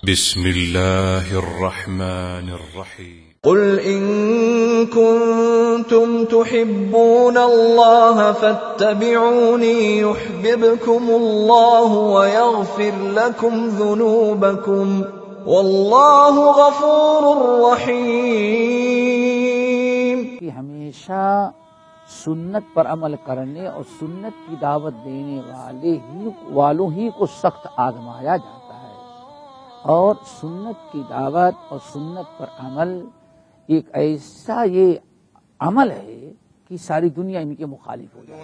بسم الله الرحمن الرحيم قل إن كنتم تحبون الله فاتبعوني يحببكم الله ويغفر لكم ذنوبكم والله غفور رحيم. ہمیشہ سنت پر عمل کرنے اور سنت کی دعوت دینے والوں ہی کو سخت آزمایا جاتا ہے، اور سنت کی دعوت اور سنت پر عمل ایک ایسا یہ عمل ہے کہ ساری دنیا ان کے مخالف ہو جائے.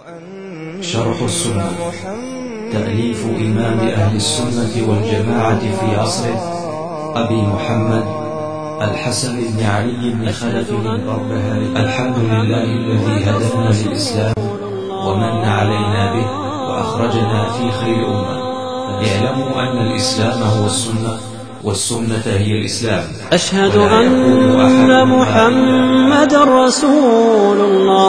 شرح السنة تأليف إمام أهل السنة والجماعة في عصره أبي محمد الحسن بن علي بن خلف البربهاري. الحمد لله الذي هدانا للإسلام ومن علينا به وأخرجنا في خير أمة. اعلموا أن الإسلام هو السنة والسنة هي الإسلام. أشهد أن محمد رسول الله.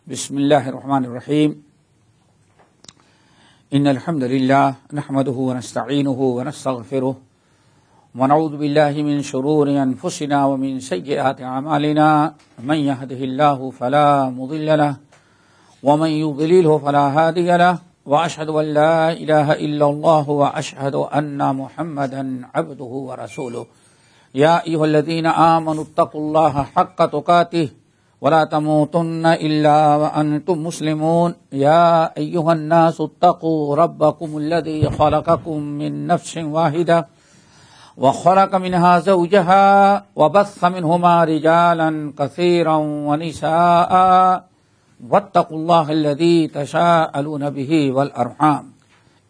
بسم الله الرحمن الرحيم. إن الحمد لله نحمده ونستعينه ونستغفره ونعوذ بالله من شرور أنفسنا ومن سيئات أعمالنا. من يهده الله فلا مضل له ومن يضلله فلا هادي له، وأشهد أن لا إله إلا الله وأشهد أن محمدا عبده ورسوله. يا أيها الذين آمنوا اتقوا الله حق تقاته ولا تموتن إلا وأنتم مسلمون. يا أيها الناس اتقوا ربكم الذي خلقكم من نفس واحدة وخلق منها زوجها وبث منهما رجالا كثيرا ونساء واتقوا الله الذي تساءلون به والأرحام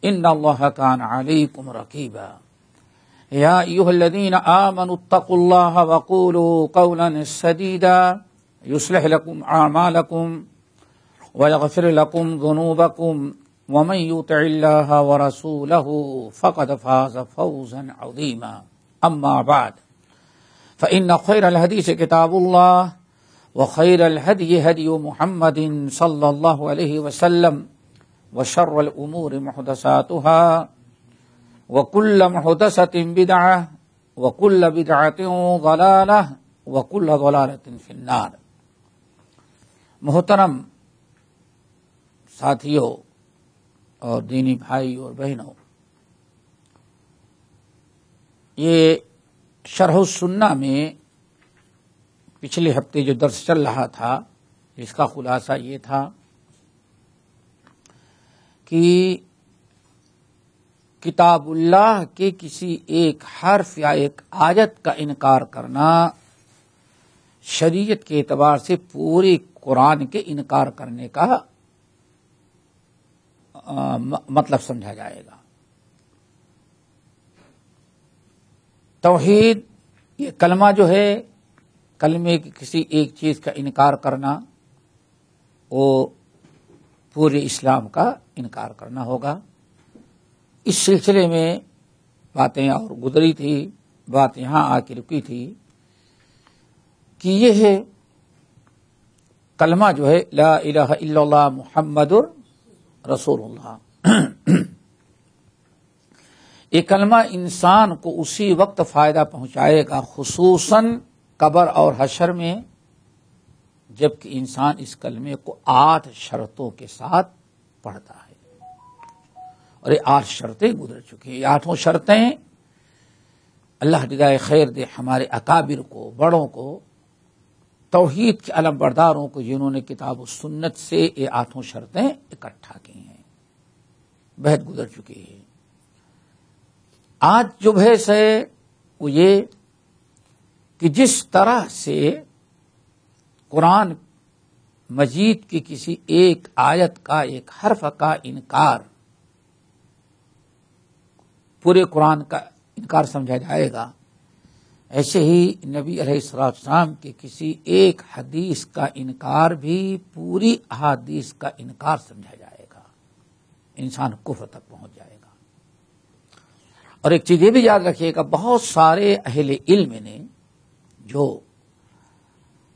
إن الله كان عليكم رقيبا. يا أيها الذين آمنوا اتقوا الله وقولوا قولا سديدا يصلح لكم أعمالكم ويغفر لكم ذنوبكم ومن يطع الله ورسوله فقد فاز فوزا عظيما. أما بعد فإن خير الحديث كتاب الله وخير الهدي هدي محمد صلى الله عليه وسلم وشر الأمور محدثاتها وكل محدثة بدعة وكل بدعة ضلالة وكل ضلالة في النار. محترم ساتھیوں اور دینی بھائی اور بہنوں، یہ شرح السنہ میں پچھلے ہفتے جو درس چل رہا تھا اس کا خلاصہ یہ تھا کہ کتاب اللہ کے کسی ایک حرف یا ایک آیت کا انکار کرنا شریعت کے اعتبار سے پورے قرآن کے انکار کرنے کا مطلب سمجھا جائے گا. توحید یہ کلمہ جو ہے، کلمے کی کسی ایک چیز کا انکار کرنا وہ پورے اسلام کا انکار کرنا ہوگا. اس سلسلے میں باتیں اور گزری تھی، بات یہاں آ کے رکی تھی کہ یہ ہے کلمہ جو ہے لا الہ الا اللہ محمد رسول اللہ. یہ کلمہ انسان کو اسی وقت فائدہ پہنچائے گا، خصوصاً قبر اور حشر میں، جبکہ انسان اس کلمے کو 8 شرطوں کے ساتھ پڑھتا ہے. اور یہ 8 شرطیں گزر چکی ہیں. یہ 8 شرطیں اللہ جزائے خیر دے ہمارے اکابر کو، بڑوں کو، توحید کے علم برداروں کو، جنہوں نے کتاب و سنت سے یہ 8 شرطیں اکٹھا کی ہیں. بہت گزر چکی ہے. آج جو بحث ہے وہ یہ کہ جس طرح سے قرآن مجید کی کسی ایک آیت کا، ایک حرف کا انکار پورے قرآن کا انکار سمجھا جائے گا، ایسے ہی نبی علیہ السلام کے کسی ایک حدیث کا انکار بھی پوری احادیث کا انکار سمجھا جائے گا. انسان کفر تک پہنچ جائے گا. اور ایک چیز یہ بھی یاد رکھیے گا، بہت سارے اہل علم نے جو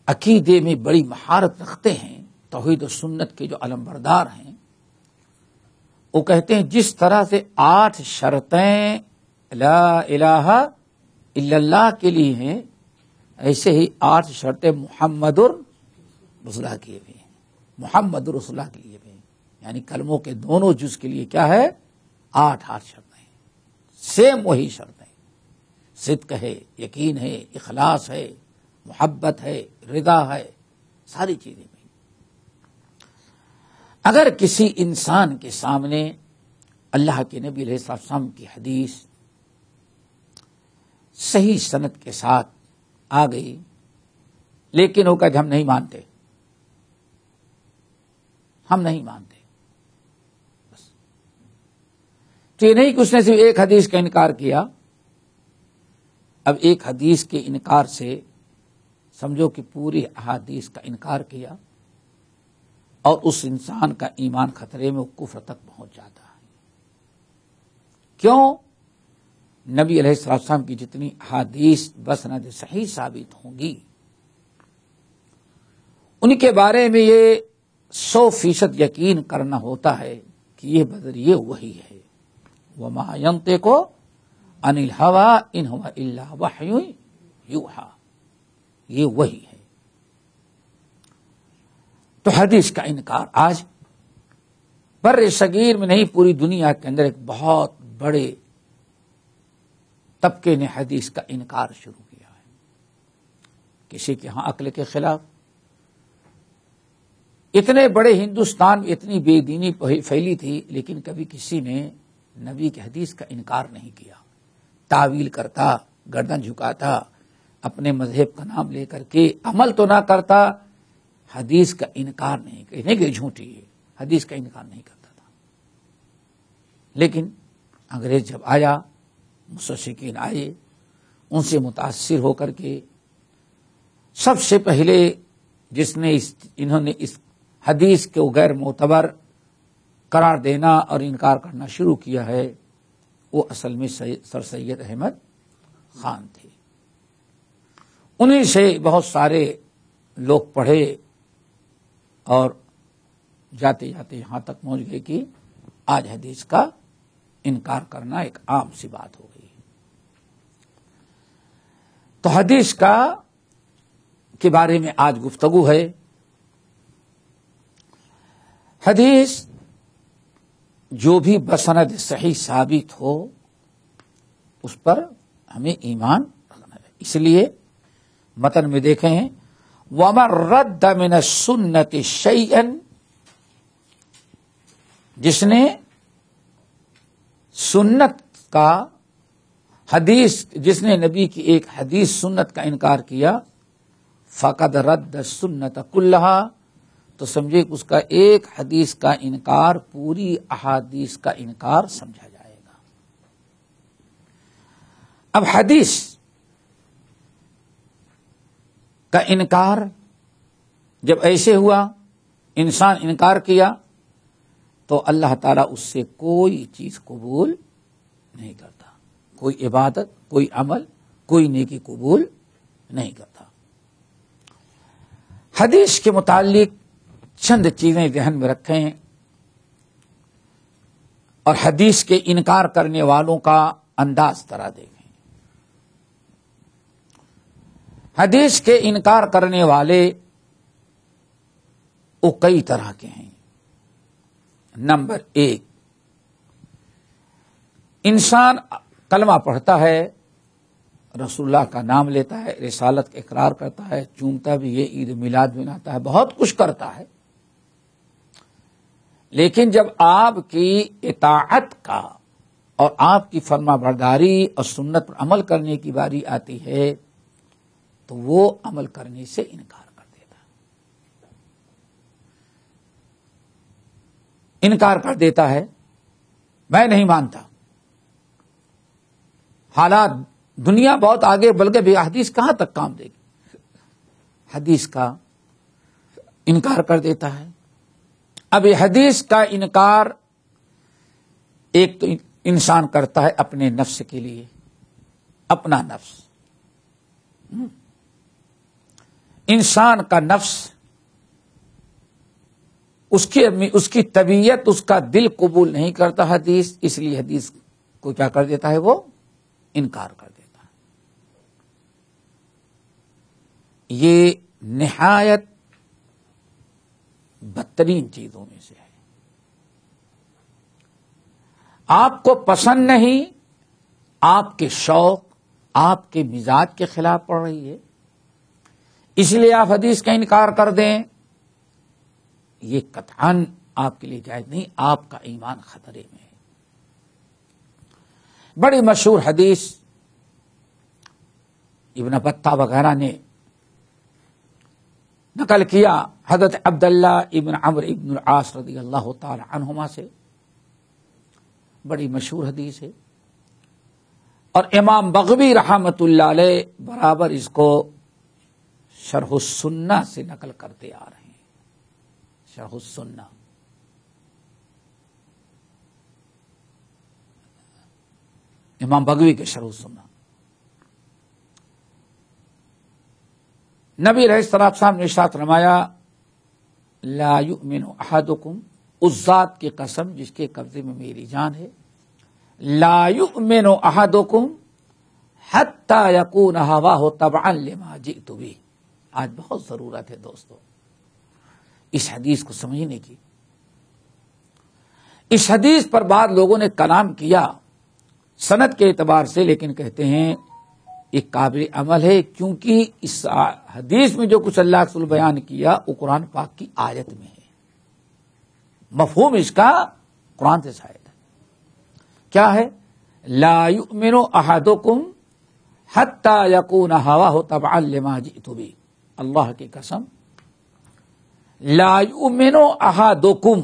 عقیدے میں بڑی مہارت رکھتے ہیں توحید و سنت کے جو علمبردار ہیں وہ کہتے ہیں جس طرح سے 8 شرطیں لا الہ الا اللہ کے لیے ہیں، ایسے ہی 8 شرطیں محمد رسول اللہ کے لیے ہیں، محمد رسول اللہ کے لیے بھی ہیں، یعنی کلموں کے دونوں جز کے لیے کیا ہے؟ 8 شرطیں ہیں، سیم وہی شرطیں، صدق ہے، یقین ہے، اخلاص ہے، محبت ہے، رضا ہے، ساری چیزیں بھی۔ اگر کسی انسان کے سامنے اللہ کے نبی علیہ السلام کی حدیث صحیح سند کے ساتھ آ گئی لیکن وہ کہتے ہم نہیں مانتے، ہم نہیں مانتے، بس تو یہ نہیں کہ اس نے صرف ایک حدیث کا انکار کیا۔ اب ایک حدیث کے انکار سے سمجھو کہ پوری احادیث کا انکار کیا اور اس انسان کا ایمان خطرے میں، وہ کفر تک پہنچ جاتا ہے۔ کیوں؟ نبی علیہ السلام کی جتنی احادیث بسند صحیح ثابت ہوں گی ان کے بارے میں یہ 100% یقین کرنا ہوتا ہے کہ یہ بذریعہ وحی ہے۔ وما ينطق عن الهوى ان هو الا وحی یوحی، یہ وحی ہے۔ تو حدیث کا انکار آج بر صغیر میں نہیں، پوری دنیا کے اندر ایک بہت بڑے طبقے نے حدیث کا انکار شروع کیا ہے۔ کسی کے ہاں عقل کے خلاف، اتنے بڑے ہندوستان میں اتنی بے دینی پھیلی تھی لیکن کبھی کسی نے نبی کی حدیث کا انکار نہیں کیا۔ تعویل کرتا، گردن جھکاتا، اپنے مذہب کا نام لے کر کے عمل تو نہ کرتا، حدیث کا انکار نہیں کرتا، نہیں کہ جھوٹی ہے، حدیث کا انکار نہیں کرتا تھا۔ لیکن انگریز جب آیا، مستشرقین آئے، ان سے متاثر ہو کر کے سب سے پہلے جس نے انہوں نے اس حدیث کو غیر معتبر قرار دینا اور انکار کرنا شروع کیا ہے وہ اصل میں سر سید احمد خان تھے۔ انہیں سے بہت سارے لوگ پڑھے اور جاتے جاتے یہاں تک پہنچ گئے کہ آج حدیث کا انکار کرنا ایک عام سی بات ہو گئی۔ تو حدیث کے بارے میں آج گفتگو ہے۔ حدیث جو بھی بسند صحیح ثابت ہو اس پر ہمیں ایمان رکھنا ہے۔ اس لیے متن میں دیکھیں وَمَن رَدَّ مِنَ السُّنَّةِ شَيْئًا، جس نے سنت کا حدیث، جس نے نبی کی ایک حدیث سنت کا انکار کیا، فقد رد السنة كلها، تو سمجھے کہ اس کا ایک حدیث کا انکار پوری احادیث کا انکار سمجھا جائے گا۔ اب حدیث کا انکار جب ایسے ہوا، انسان انکار کیا تو اللہ تعالیٰ اس سے کوئی چیز قبول نہیں کرتا، کوئی عبادت، کوئی عمل، کوئی نیکی قبول نہیں کرتا۔ حدیث کے متعلق چند چیزیں ذہن میں رکھیں اور حدیث کے انکار کرنے والوں کا انداز ذرا دیکھیں۔ حدیث کے انکار کرنے والے وہ کئی طرح کے ہیں۔ نمبر 1، انسان کلمہ پڑھتا ہے، رسول اللہ کا نام لیتا ہے، رسالت کا اقرار کرتا ہے، چومتا بھی ہے، عید میلاد مناتا ہے، بہت کچھ کرتا ہے، لیکن جب آپ کی اطاعت کا اور آپ کی فرما برداری اور سنت پر عمل کرنے کی باری آتی ہے تو وہ عمل کرنے سے انکار کر دیتا ہے، انکار کر دیتا ہے، میں نہیں مانتا۔ حالات دنیا بہت آگے، بلکہ بھی حدیث کہاں تک کام دے گی، حدیث کا انکار کر دیتا ہے۔ اب یہ حدیث کا انکار ایک تو انسان کرتا ہے اپنے نفس کے لیے، اپنا نفس، انسان کا نفس اس کی طبیعت، اس کا دل قبول نہیں کرتا حدیث، اس لیے حدیث کو کیا کر دیتا ہے، وہ انکار کر دیتا ہے. یہ نہایت بدترین چیزوں میں سے ہے. آپ کو پسند نہیں، آپ کے شوق، آپ کے مزاج کے خلاف پڑ رہی ہے، اس لیے آپ حدیث کا انکار کر دیں، یہ قطعاً آپ کے لیے جائز نہیں، آپ کا ایمان خطرے میں ہے. بڑی مشہور حدیث ابن بطہ وغیرہ نے نقل کیا حضرت عبداللہ ابن عمرو ابن العاص رضی اللہ تعالی عنہما سے، بڑی مشہور حدیث ہے، اور امام بغوی رحمت اللہ علیہ برابر اس کو شرح السنہ سے نقل کرتے آ رہے ہیں. شرح السنہ امام بغوی کے شرح السنہ. نبی علیہ الصلوۃ والسلام نے ارشاد فرمایا، لا یؤمن احدکم، اس ذات کی قسم جس کے قبضے میں میری جان ہے، لا یؤمن احدکم حتی یکون ہواہ تبعا لما جئت بہ. آج بہت ضرورت ہے دوستو اس حدیث کو سمجھنے کی. اس حدیث پر بعض لوگوں نے کلام کیا سند کے اعتبار سے، لیکن کہتے ہیں ایک قابل عمل ہے، کیونکہ اس حدیث میں جو کچھ اللہ کے رسول بیان کیا وہ قرآن پاک کی آیت میں ہے، مفہوم اس کا قرآن سے ثابت ہے. کیا ہے؟ لا یؤمن احدکم حتی یکون ہواہ تبعا لما جئت بہ. اللہ کی قسم، لا یؤمن احدکم،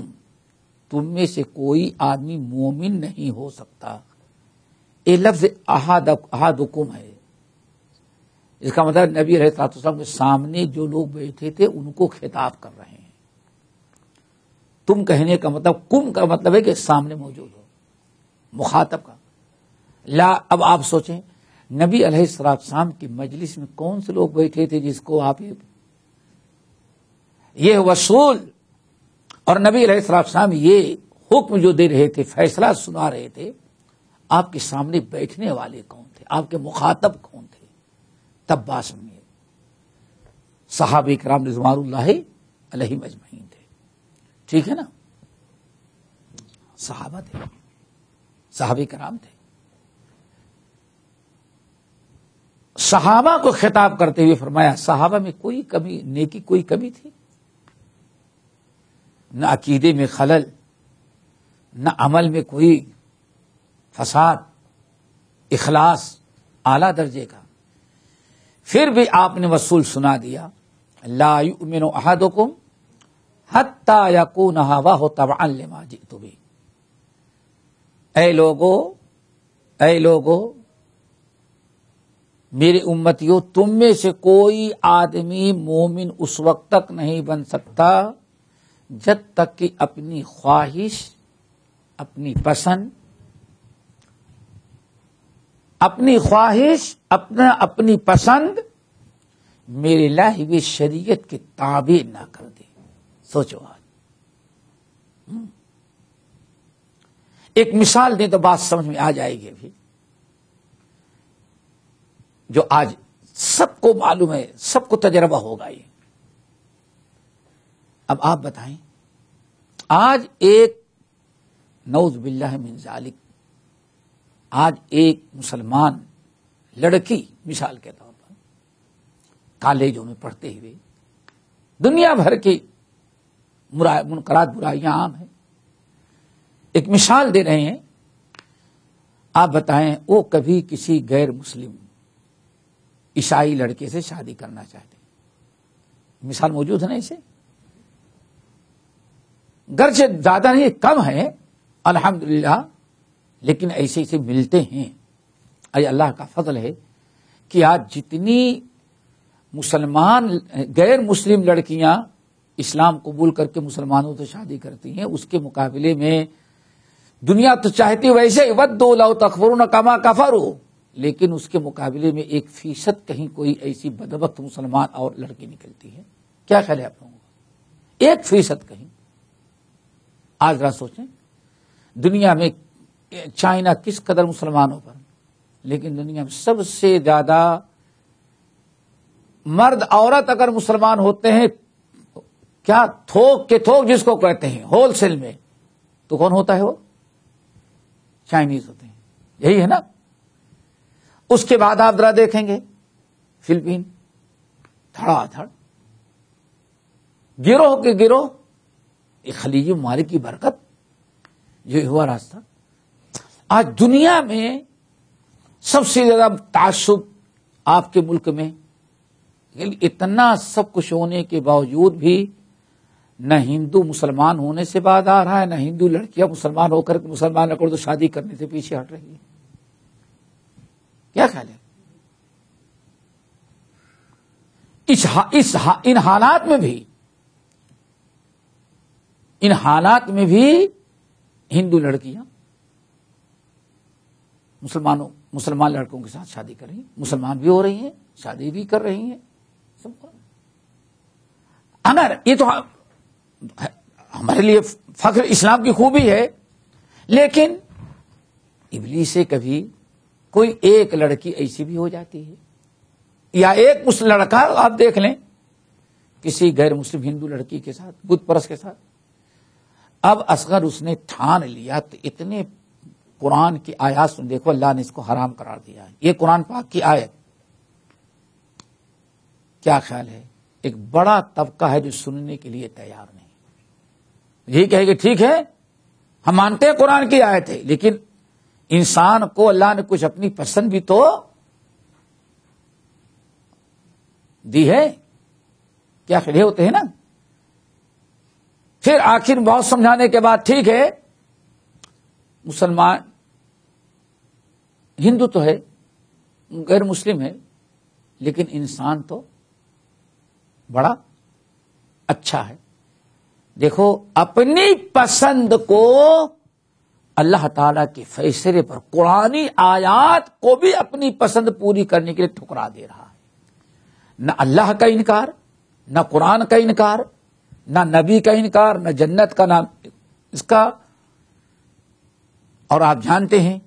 تم میں سے کوئی آدمی مومن نہیں ہو سکتا. یہ لفظ احدکم ہے، اس کا مطلب نبی علیہ الصلوۃ والسلام کے سامنے جو لوگ بیٹھے تھے ان کو خطاب کر رہے ہیں. تم کہنے کا مطلب، کم کا مطلب ہے کہ سامنے موجود ہو، مخاطب کا. لا، اب آپ سوچیں نبی علیہ الصلوۃ والسلام کی مجلس میں کون سے لوگ بیٹھے تھے جس کو آپ یہ وصول، اور نبی علیہ الصلوۃ والسلام یہ حکم جو دے رہے تھے، فیصلہ سنا رہے تھے، آپ کے سامنے بیٹھنے والے کون تھے، آپ کے مخاطب کون تھے؟ تب بات سنیے. صحابہ کرام رضوان اللہ علیہم اجمعین تھے. ٹھیک ہے نا، صحابہ تھے، صحابہ کرام تھے. صحابہ کو خطاب کرتے ہوئے فرمایا، صحابہ میں کوئی کمی، نیکی کوئی کمی تھی؟ نہ عقیدے میں خلل، نہ عمل میں کوئی فساد، اخلاص اعلی درجے کا. پھر بھی آپ نے وصول سنا دیا، لا یؤمن احدکم حتی یکون ہواہ تبعا لما جئت بہ. اے لوگو میرے امتیوں، تم میں سے کوئی آدمی مومن اس وقت تک نہیں بن سکتا جب تک کہ اپنی خواہش، اپنی پسند، اپنی پسند میرے لائی ہوئی شریعت کے تابع نہ کر دے. سوچو آج ایک مثال دیں تو بات سمجھ میں آ جائے گی. ابھی جو آج سب کو معلوم ہے، سب کو تجربہ ہوگا. یہ اب آپ بتائیں، آج ایک نعوذ باللہ من ذالک، آج ایک مسلمان لڑکی مثال کے طور پر کالجوں میں پڑھتے ہوئے دنیا بھر کی منکرات برائیاں عام ہیں، ایک مثال دے رہے ہیں. آپ بتائیں وہ کبھی کسی غیر مسلم عیسائی لڑکے سے شادی کرنا چاہتے ہیں، مثال موجود ہے نا اسے، گرچہ زیادہ نہیں کم ہے الحمدللہ، لیکن ایسے ایسے ملتے ہیں. اللہ کا فضل ہے کہ آج جتنی مسلمان غیر مسلم لڑکیاں اسلام قبول کر کے مسلمانوں سے شادی کرتی ہیں، اس کے مقابلے میں دنیا تو چاہتی ویسے ودوا لو تکفرون کما کفروا، لیکن اس کے مقابلے میں 1% کہیں کوئی ایسی بدبخت مسلمان اور لڑکی نکلتی ہے. کیا خیال ہے آپ لوگوں کا؟ 1% کہیں آج ذرا سوچیں، دنیا میں چائنا کس قدر مسلمانوں پر، لیکن دنیا میں سب سے زیادہ مرد عورت اگر مسلمان ہوتے ہیں کیا تھوک کے تھوک جس کو کہتے ہیں ہول سیل میں، تو کون ہوتا ہے؟ وہ چائنیز ہوتے ہیں، یہی ہے نا۔ اس کے بعد آپ ذرا دیکھیں گے فلپین، دھڑا دھڑ گروہ کے گروہ، ایک خلیجی ممالک کی برکت جو ہوا راستہ۔ آج دنیا میں سب سے زیادہ تعصب آپ کے ملک میں، اتنا سب کچھ ہونے کے باوجود بھی نہ ہندو مسلمان ہونے سے بعد آ رہا ہے، نہ ہندو لڑکیاں مسلمان ہو کر مسلمان لڑکوں تو شادی کرنے سے پیچھے ہٹ رہی ہے۔ کیا خیال ہے؟ ان حالات میں بھی ہندو لڑکیاں مسلمان لڑکوں کے ساتھ شادی کر رہی ہیں، مسلمان بھی ہو رہی ہیں، شادی بھی کر رہی ہیں، سب کر رہی ہیں۔ اگر یہ تو ہمارے لیے فخر اسلام کی خوبی ہے، لیکن ابلیس سے کبھی کوئی ایک لڑکی ایسی بھی ہو جاتی ہے، یا ایک لڑکا آپ دیکھ لیں کسی غیر مسلم ہندو لڑکی کے ساتھ، بت پرست کے ساتھ، اب اصغر اس نے ٹھان لیا تو اتنے قرآن کی آیات سن، دیکھو اللہ نے اس کو حرام قرار دیا ہے، یہ قرآن پاک کی آیت۔ کیا خیال ہے؟ ایک بڑا طبقہ ہے جو سننے کے لیے تیار نہیں، یہی کہے کہ ٹھیک ہے ہم مانتے ہیں قرآن کی آیت ہے، لیکن انسان کو اللہ نے کچھ اپنی پسند بھی تو دی ہے۔ کیا خیال ہوتے ہیں نا؟ پھر آخر بہت سمجھانے کے بعد ٹھیک ہے مسلمان ہندو تو ہے، غیر مسلم ہے، لیکن انسان تو بڑا اچھا ہے۔ دیکھو اپنی پسند کو اللہ تعالی کے فیصلے پر قرآنی آیات کو بھی اپنی پسند پوری کرنے کے لیے ٹھکرا دے رہا ہے۔ نہ اللہ کا انکار، نہ قرآن کا انکار، نہ نبی کا انکار، نہ جنت کا، نہ اس کا۔ اور آپ جانتے ہیں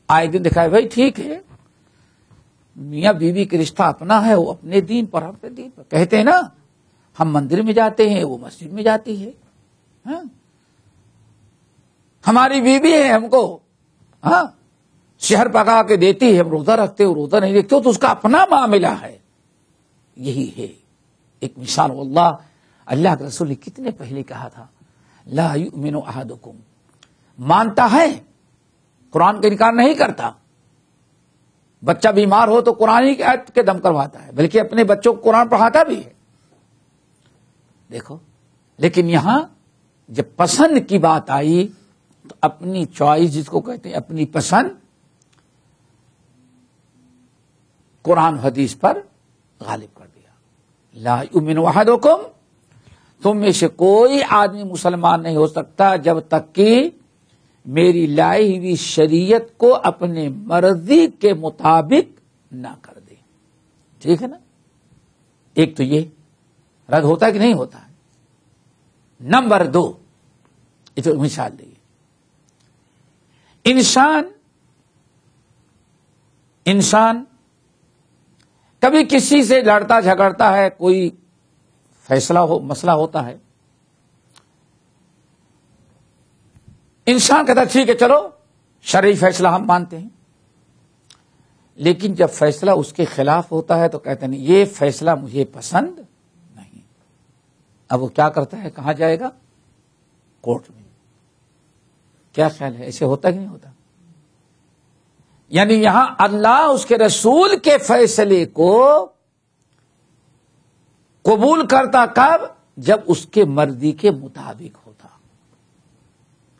آئے دن دکھائے بھائی ٹھیک ہے میاں بیوی کا رشتہ اپنا ہے، وہ اپنے دین پر، اپنے دین پر کہتے ہیں نا، ہم مندر میں جاتے ہیں، وہ مسجد میں جاتی ہے، ہاں ہماری بیوی ہے، ہم کو ہاں شہر پکا کے دیتی ہے، ہم روزہ رکھتے ہو، روزہ نہیں رکھتے ہو، تو اس کا اپنا معاملہ ہے۔ یہی ہے ایک مثال۔ اللہ کے رسول نے کتنے پہلے کہا تھا لا یؤمن احدکم، مانتا ہے قرآن کا انکار نہیں کرتا، بچہ بیمار ہو تو قرآن کی آیت کے دم کرواتا ہے، بلکہ اپنے بچوں کو قرآن پڑھاتا بھی ہے۔ دیکھو لیکن یہاں جب پسند کی بات آئی تو اپنی چوائس جس کو کہتے ہیں اپنی پسند قرآن حدیث پر غالب کر دیا۔ لا یؤمن احدکم، تم میں سے کوئی آدمی مسلمان نہیں ہو سکتا جب تک کہ میری لائی ہوئی شریعت کو اپنے مرضی کے مطابق نہ کر دے۔ ٹھیک ہے نا؟ ایک تو یہ رد ہوتا ہے کہ نہیں ہوتا ہے۔ نمبر 2، یہ تو مثال دیے، انسان کبھی کسی سے لڑتا جھگڑتا ہے، کوئی مسئلہ ہوتا ہے، انسان کہتا ہے ٹھیک ہے چلو شرعی فیصلہ ہم مانتے ہیں، لیکن جب فیصلہ اس کے خلاف ہوتا ہے تو کہتے ہیں یہ فیصلہ مجھے پسند نہیں۔ اب وہ کیا کرتا ہے؟ کہاں جائے گا؟ کورٹ میں۔ کیا خیال ہے ایسے ہوتا کہ نہیں ہوتا؟ یعنی یہاں اللہ اس کے رسول کے فیصلے کو قبول کرتا کب؟ جب اس کے مرضی کے مطابق ہوتا۔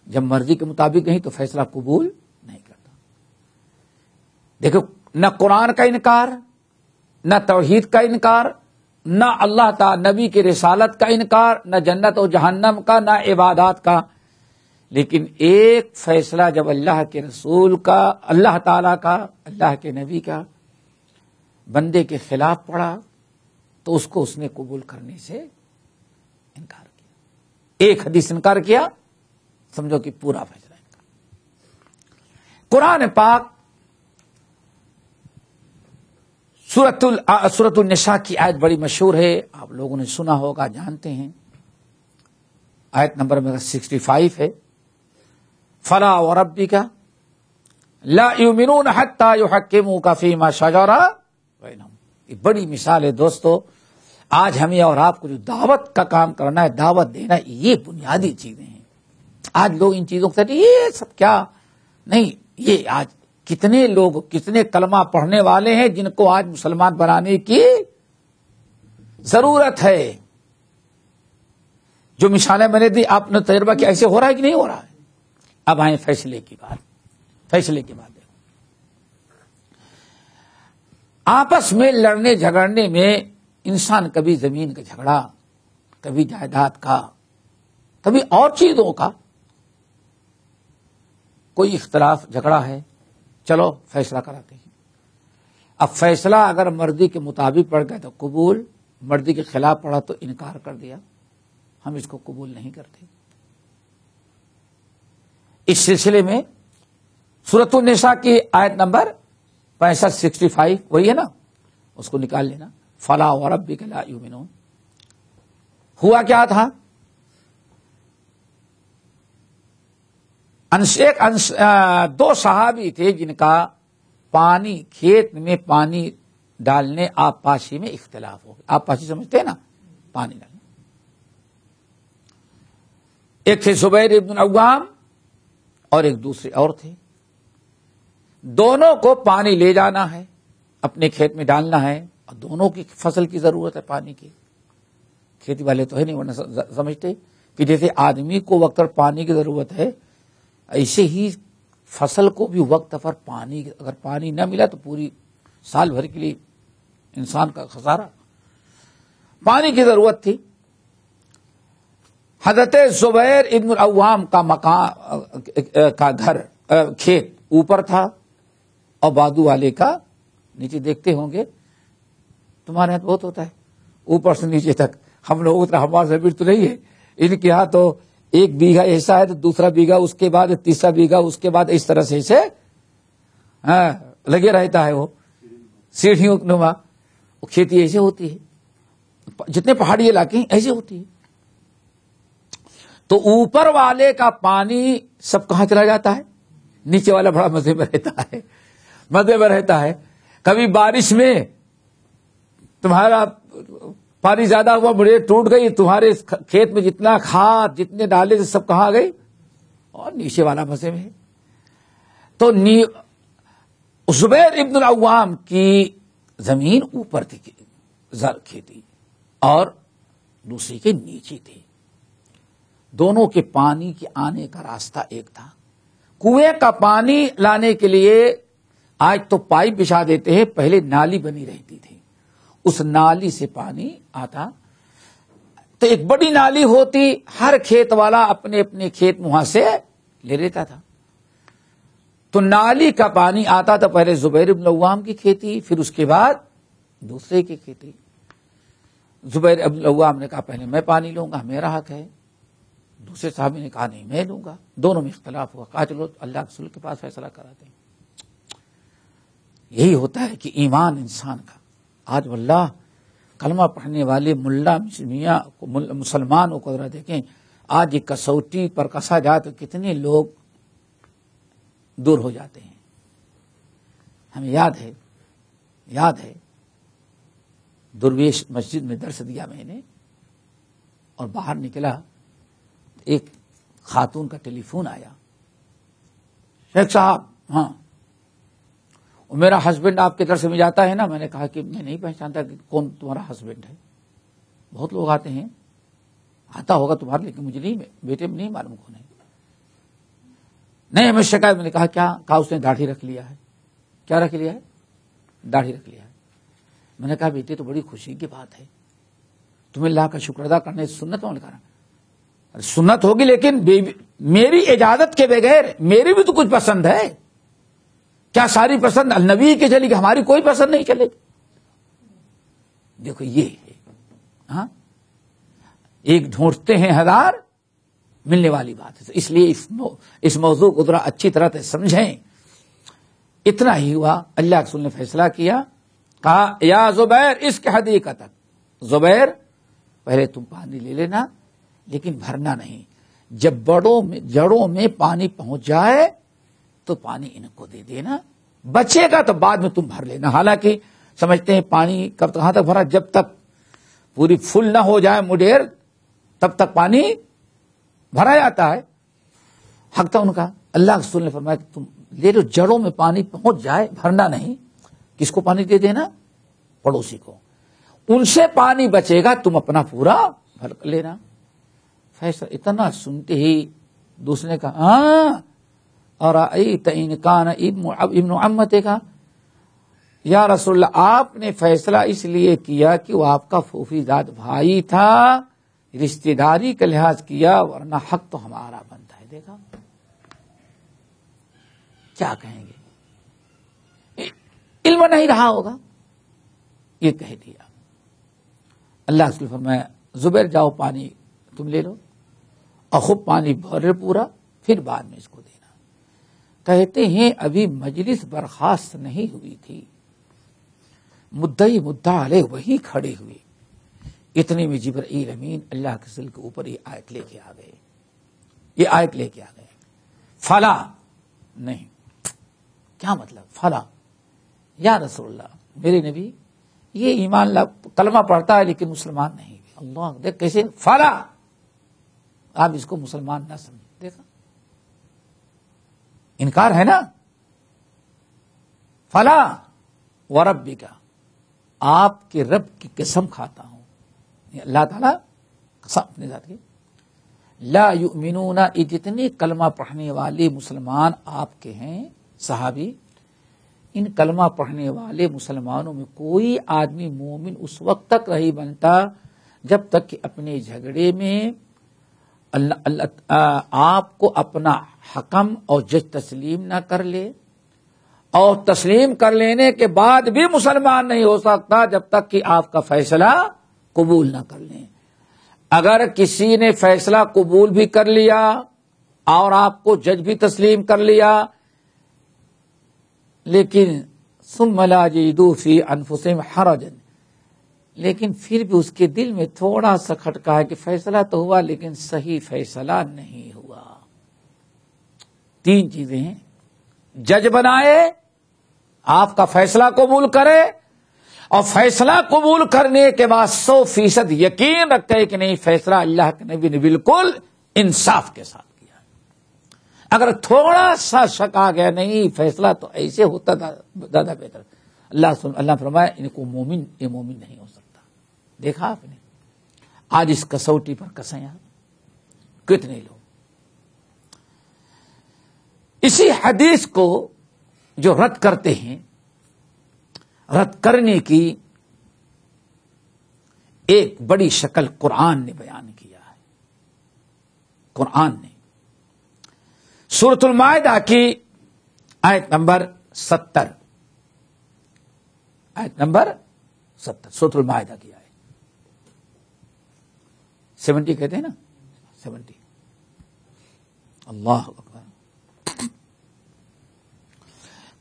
جب مرضی کے مطابق نہیں تو فیصلہ قبول نہیں کرتا۔ دیکھو نہ قرآن کا انکار، نہ توحید کا انکار، نہ اللہ تعالی نبی کی رسالت کا انکار، نہ جنت و جہنم کا، نہ عبادات کا، لیکن ایک فیصلہ جب اللہ کے رسول کا، اللہ تعالی کا، اللہ کے نبی کا بندے کے خلاف پڑا تو اس کو اس نے قبول کرنے سے انکار کیا۔ ایک حدیث انکار کیا سمجھو کہ پورا فیصلہ ان کا. قرآن پاک سورۃ النساء کی آیت بڑی مشہور ہے، آپ لوگوں نے سنا ہوگا، جانتے ہیں. آیت نمبر میرا 65 ہے. فلا وربک لا یؤمنون حتی یحکموک فیما شجر بینہم. یہ بڑی مثال ہے دوستو. آج ہمیں اور آپ کو جو دعوت کا کام کرنا ہے، دعوت دینا، یہ بنیادی چیزیں ہیں. آج لوگ ان چیزوں سے یہ سب کیا نہیں. یہ آج کتنے لوگ، کتنے کلمہ پڑھنے والے ہیں جن کو آج مسلمان بنانے کی ضرورت ہے. جو مثالیں میں نے دی آپ نے تجربہ کیا، ایسے ہو رہا ہے کہ نہیں ہو رہا ہے. اب آئیں فیصلے کی بات. فیصلے کی بات دیکھو. آپس میں لڑنے جھگڑنے میں انسان کبھی زمین کا جھگڑا، کبھی جائیداد کا، کبھی اور چیزوں کا کوئی اختلاف جھگڑا ہے، چلو فیصلہ کراتے ہیں. اب فیصلہ اگر مرضی کے مطابق پڑ گیا تو قبول، مرضی کے خلاف پڑا تو انکار کر دیا، ہم اس کو قبول نہیں کرتے. اس سلسلے میں سورۃ النساء کی آیت نمبر 65 وہی ہے نا، اس کو نکال لینا. فلا وربک لا یؤمنون. ہوا کیا تھا؟ دو صحابی تھے جن کا پانی، کھیت میں پانی ڈالنے آب پاشی میں اختلاف ہو گیا. آب پاشی سمجھتے ہیں نا، پانی ڈالنے. ایک تھے زبیر ابن العوام اور ایک دوسرے اور تھے. دونوں کو پانی لے جانا ہے، اپنے کھیت میں ڈالنا ہے، اور دونوں کی فصل کی ضرورت ہے پانی کی. کھیتی والے تو ہے نہیں، ورنہ سمجھتے کہ جیسے آدمی کو وقت پر پانی کی ضرورت ہے، ایسے ہی فصل کو بھی وقت پر پانی، اگر پانی نہ ملا تو پوری سال بھر کے لیے انسان کا خسارہ. پانی کی ضرورت تھی. حضرت زبیر ابن العوام کا مکان کا گھر، کھیت اوپر تھا اور بازو والے کا نیچے. دیکھتے ہوں گے تمہارے یہاں بہت ہوتا ہے، اوپر سے نیچے تک. ہم لوگ اتنا ہمارا زمین تو نہیں ہے، ان کے یہاں تو 1 بیگھا ایسا ہے تو دوسرا بیگھا اس کے بعد، تیسرا بیگھا اس کے بعد، اس طرح سے اسے لگے رہتا ہے. وہ سیڑھیوں نما کھیتی ایسے ہوتی ہے. جتنے پہاڑی علاقے ہیں ایسے ہوتی ہے. تو اوپر والے کا پانی سب کہاں چلا جاتا ہے؟ نیچے والا بڑا مزے میں رہتا ہے، مزے میں رہتا ہے. کبھی بارش میں تمہارا پانی زیادہ ہوا، بڑے ٹوٹ گئی، تمہارے کھیت میں جتنا کھاد، جتنے ڈالے تھے سب کہاں گئی؟ اور نیچے والا مزے میں. تو زبیر ابن العوام کی زمین اوپر تھی کھیتی، اور دوسری کے نیچے تھی. دونوں کے پانی کے آنے کا راستہ ایک تھا. کنویں کا پانی لانے کے لیے آج تو پائپ بچھا دیتے ہیں، پہلے نالی بنی رہتی تھی. اس نالی سے پانی آتا تو ایک بڑی نالی ہوتی، ہر کھیت والا اپنے اپنے کھیت وہاں سے لے لیتا تھا. تو نالی کا پانی آتا تو پہلے زبیر بن العوام کی کھیتی، پھر اس کے بعد دوسرے کی کھیتی. زبیر بن العوام نے کہا پہلے میں پانی لوں گا، میرا حق ہے. دوسرے صحابی نے کہا نہیں میں لوں گا. دونوں میں اختلاف ہوا. کہا چلو اللہ کے رسول کے پاس فیصلہ کراتے ہیں. یہی ہوتا ہے کہ ایمان انسان کا. آج واللہ کلمہ پڑھنے والے ملا میاں مسلمانوں کو ذرا دیکھیں، آج یہ کسوٹی پر کسا جائے تو کتنے لوگ دور ہو جاتے ہیں. ہمیں یاد ہے درویش مسجد میں درس دیا میں نے، اور باہر نکلا ایک خاتون کا ٹیلی فون آیا، شیخ صاحب ہاں میرا ہسبینڈ آپ کے درس میں جاتا ہے نا. میں نے کہا کہ میں نہیں پہچانتا کہ کون تمہارا ہسبینڈ ہے. بہت لوگ آتے ہیں، آتا ہوگا تمہارے، لیکن مجھے نہیں، بیٹے میں نہیں معلوم کون ہے. نہیں ہمیں شکایت. میں نے کہا کیا؟ کہا اس نے داڑھی رکھ لیا ہے. کیا رکھ لیا ہے؟ داڑھی رکھ لیا ہے. میں نے کہا بیٹے تو بڑی خوشی کی بات ہے، تمہیں اللہ کا شکر ادا کرنے سنت عمل کرنا. سنت ہوگی لیکن میری اجازت کے بغیر میری بھی تو کچھ پسند ہے. کیا ساری پسند نبی کی چلے گی، ہماری کوئی پسند نہیں چلے گی؟ دیکھو یہ ہے. ہاں ایک ڈھونڈتے ہیں ہزار ملنے والی بات ہے. اس لیے اس موضوع کو ذرا اچھی طرح سے سمجھیں. اتنا ہی ہوا, اللہ کے رسول نے فیصلہ کیا, کہا یا زبیر اس کے حدیقت, زبیر پہلے تم پانی لے لینا لیکن بھرنا نہیں, جب جڑوں میں پانی پہنچ جائے تو پانی ان کو دے دینا, بچے گا تو بعد میں تم بھر لینا. حالانکہ سمجھتے ہیں پانی کہاں تک بھرا, جب تک پوری فل نہ ہو جائے مڈیر تب تک پانی بھرا جاتا ہے. حق تھا ان کا. اللہ کے رسول نے فرمایا کہ تم لے لو, جڑوں میں پانی پہنچ جائے, بھرنا نہیں. کس کو پانی دے دینا؟ پڑوسی کو. ان سے پانی بچے گا, تم اپنا پورا بھر لینا. فیصلہ اتنا سنتے ہی دوسرے نے کہا ہاں, اور کان ابن عمتے کا, یا رسول اللہ آپ نے فیصلہ اس لیے کیا کہ وہ آپ کا پھوپھی زاد بھائی تھا, رشتہ داری کا لحاظ کیا, ورنہ حق تو ہمارا بنتا ہے. دیکھا کیا کہیں گے, علم نہیں رہا ہوگا, یہ کہہ دیا. اللہ رسول فرمایا زبیر جاؤ پانی تم لے لو, اور خوب پانی بھر پورا, پھر بعد میں اس کو دینا. کہتے ہیں ابھی مجلس برخاست نہیں ہوئی تھی, مدعی مدعا علیہ وہی کھڑے ہوئے, اتنے میں جبرائیل امین اللہ کے رسول کے اوپر یہ آیت لے کے آ گئے. یہ آیت لے کے آ گئے, فلا نہیں. کیا مطلب فلا؟ یا رسول اللہ میرے نبی یہ ایمان کلمہ پڑھتا ہے لیکن مسلمان نہیں. اللہ دیکھ کیسے فلا, آپ اس کو مسلمان نہ سمجھیں. دیکھا انکار ہے نا. فلا وربک, آپ کے رب کی قسم کھاتا ہوں, اللہ تعالیٰ قسم اپنے ذات کی, لا یؤمنون, جتنے کلمہ پڑھنے والے مسلمان آپ کے ہیں صحابی, ان کلمہ پڑھنے والے مسلمانوں میں کوئی آدمی مومن اس وقت تک نہیں بنتا جب تک کہ اپنے جھگڑے میں آپ کو اپنا حکم اور جج تسلیم نہ کر لے, اور تسلیم کر لینے کے بعد بھی مسلمان نہیں ہو سکتا جب تک کہ آپ کا فیصلہ قبول نہ کر لیں. اگر کسی نے فیصلہ قبول بھی کر لیا اور آپ کو جج بھی تسلیم کر لیا, لیکن ثم لا یجدوا فی انفسہم حرجا, لیکن پھر بھی اس کے دل میں تھوڑا سا کھٹکا ہے کہ فیصلہ تو ہوا لیکن صحیح فیصلہ نہیں ہوا. تین چیزیں ہیں, جج بنائے, آپ کا فیصلہ قبول کرے, اور فیصلہ قبول کرنے کے بعد 100% یقین رکھے کہ نہیں فیصلہ اللہ کے نبی نے بالکل انصاف کے ساتھ کیا. اگر تھوڑا سا شک آ گیا نہیں فیصلہ تو ایسے ہوتا زیادہ بہتر, اللہ فرمایا ان کو مومن, یہ مومن نہیں ہو سکتا. دیکھا آپ نے آج اس کسوٹی پر کسیں کتنے لوگ. اسی حدیث کو جو رد کرتے ہیں, رد کرنے کی ایک بڑی شکل قرآن نے بیان کیا ہے. قرآن نے سورۃ المائدہ کی آیت نمبر 70, آیت نمبر 70 سورۃ المائدہ کی آیت 70 کہتے ہیں نا, 70. اللہ اکبر.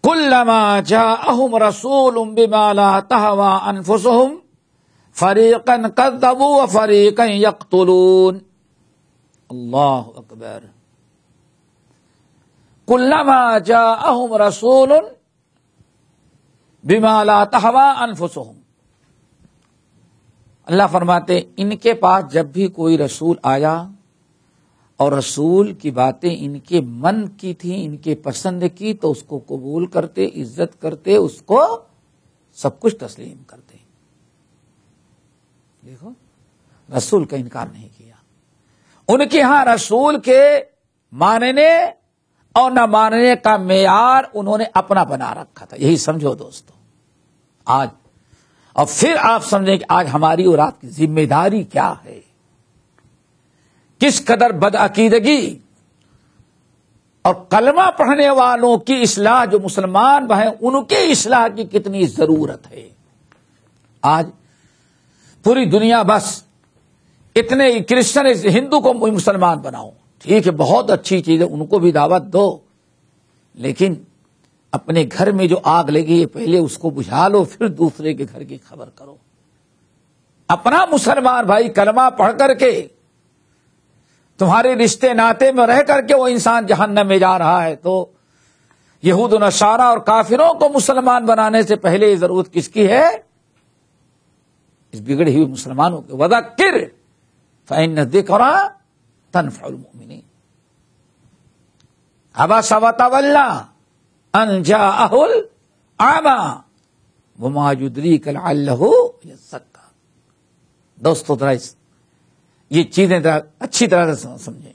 کلما جاءہم رسول بما لا تہوی انفسہم فریقا کذبوا وفریقا یقتلون. اللہ اکبر. کلما جاءہم رسول بما لا تہوی انفسہم, اللہ فرماتے ان کے پاس جب بھی کوئی رسول آیا اور رسول کی باتیں ان کے من کی تھیں, ان کے پسند کی, تو اس کو قبول کرتے, عزت کرتے, اس کو سب کچھ تسلیم کرتے. دیکھو رسول کا انکار نہیں کیا. ان کے ہاں رسول کے ماننے اور نہ ماننے کا معیار انہوں نے اپنا بنا رکھا تھا. یہی سمجھو دوستو آج, اور پھر آپ سمجھیں کہ آج ہماری اور آپ کی ذمہ داری کیا ہے. کس قدر بدعقیدگی اور کلمہ پڑھنے والوں کی اصلاح, جو مسلمان ہیں ان کی اصلاح کی کتنی ضرورت ہے. آج پوری دنیا بس اتنے کرسچن ہندو کو مسلمان بناؤ, ٹھیک ہے بہت اچھی چیز ہے، ان کو بھی دعوت دو، لیکن اپنے گھر میں جو آگ لگی ہے پہلے اس کو بجھا لو، پھر دوسرے کے گھر کی خبر کرو۔ اپنا مسلمان بھائی کلمہ پڑھ کر کے تمہارے رشتے ناطے میں رہ کر کے وہ انسان جہنم میں جا رہا ہے، تو یہود و نصارہ اور کافروں کو مسلمان بنانے سے پہلے ضرورت کس کی ہے؟ اس بگڑے ہوئے مسلمانوں کے وذکر فإن الذکری تنفع المؤمنین۔ عبس وتولی ان جاءہ الاعمی وما یدریک لعلہ یزکی۔ دوستو ذرا یہ چیزیں اچھی طرح سے سمجھیں۔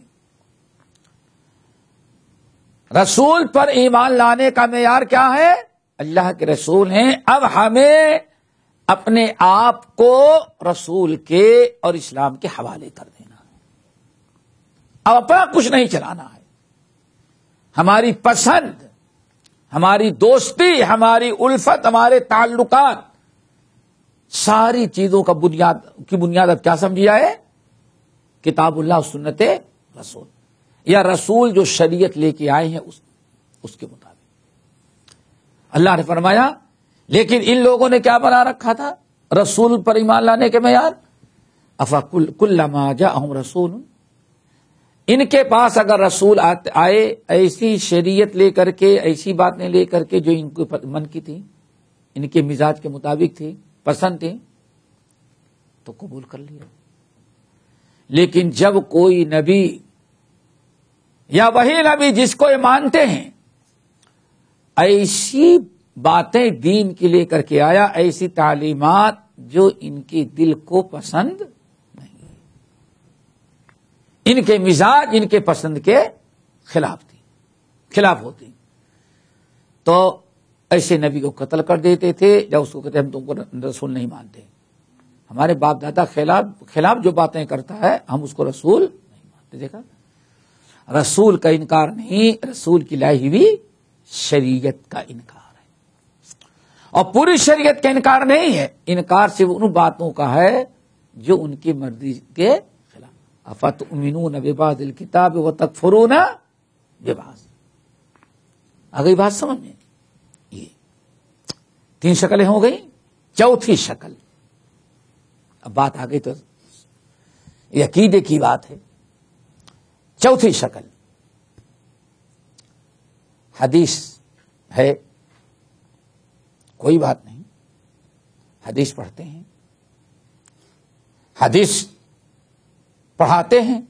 رسول پر ایمان لانے کا معیار کیا ہے؟ اللہ کے رسول ہیں، اب ہمیں اپنے آپ کو رسول کے اور اسلام کے حوالے کر دینا، اب اپنا کچھ نہیں چلانا ہے۔ ہماری پسند، ہماری دوستی، ہماری الفت، ہمارے تعلقات، ساری چیزوں کا بنیاد اب کیا سمجھی جائے؟ کتاب اللہ سنت رسول، یا رسول جو شریعت لے کے آئے ہیں اس کے مطابق۔ اللہ نے فرمایا لیکن ان لوگوں نے کیا بنا رکھا تھا رسول پر ایمان لانے کے معیار؟ کلما جاءہم رسول، ان کے پاس اگر رسول آئے ایسی شریعت لے کر کے، ایسی باتیں لے کر کے جو ان کو من کی تھی، ان کے مزاج کے مطابق تھی، پسند تھی، تو قبول کر لیا۔ لیکن جب کوئی نبی یا وہی نبی جس کو یہ مانتے ہیں ایسی باتیں دین کی لے کر کے آیا، ایسی تعلیمات جو ان کے دل کو پسند نہیں، ان کے مزاج ان کے پسند کے خلاف ہوتی، تو ایسے نبی کو قتل کر دیتے تھے، یا اس کو کہتے ہم تم کو رسول نہیں مانتے، ہمارے باپ دادا خلاف جو باتیں کرتا ہے ہم اس کو رسول نہیں مانتے۔ دیکھا، رسول کا انکار نہیں، رسول کی لائی ہوئی شریعت کا انکار ہے، اور پوری شریعت کا انکار نہیں ہے، انکار صرف ان باتوں کا ہے جو ان کی مرضی کے خلاف۔ افتؤمنون ببعض الکتاب وتکفرون ببعض۔ آگئی بات سمجھ میں؟ یہ 3 شکلیں ہو گئی، چوتھی شکل، اب بات آ گئی تو یہ عقیدے کی بات ہے۔ چوتھی شکل حدیث ہے، کوئی بات نہیں، حدیث پڑھتے ہیں، حدیث پڑھاتے ہیں،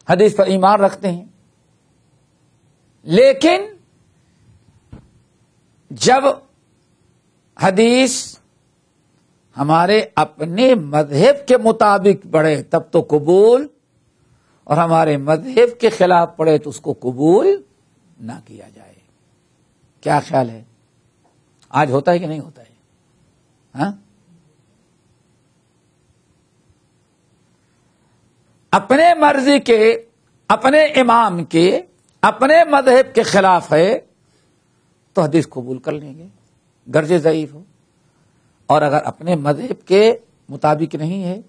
حدیث پر ایمان رکھتے ہیں، لیکن جب حدیث ہمارے اپنے مذہب کے مطابق پڑھے تب تو قبول، اور ہمارے مذہب کے خلاف پڑھے تو اس کو قبول نہ کیا جائے۔ کیا خیال ہے؟ آج ہوتا ہے کہ نہیں ہوتا ہے؟ ہاں، اپنے مرضی کے، اپنے امام کے، اپنے مذہب کے خلاف ہے تو حدیث قبول کر لیں گے گرچہ ضعیف ہو، اور اگر اپنے مذہب کے مطابق نہیں ہے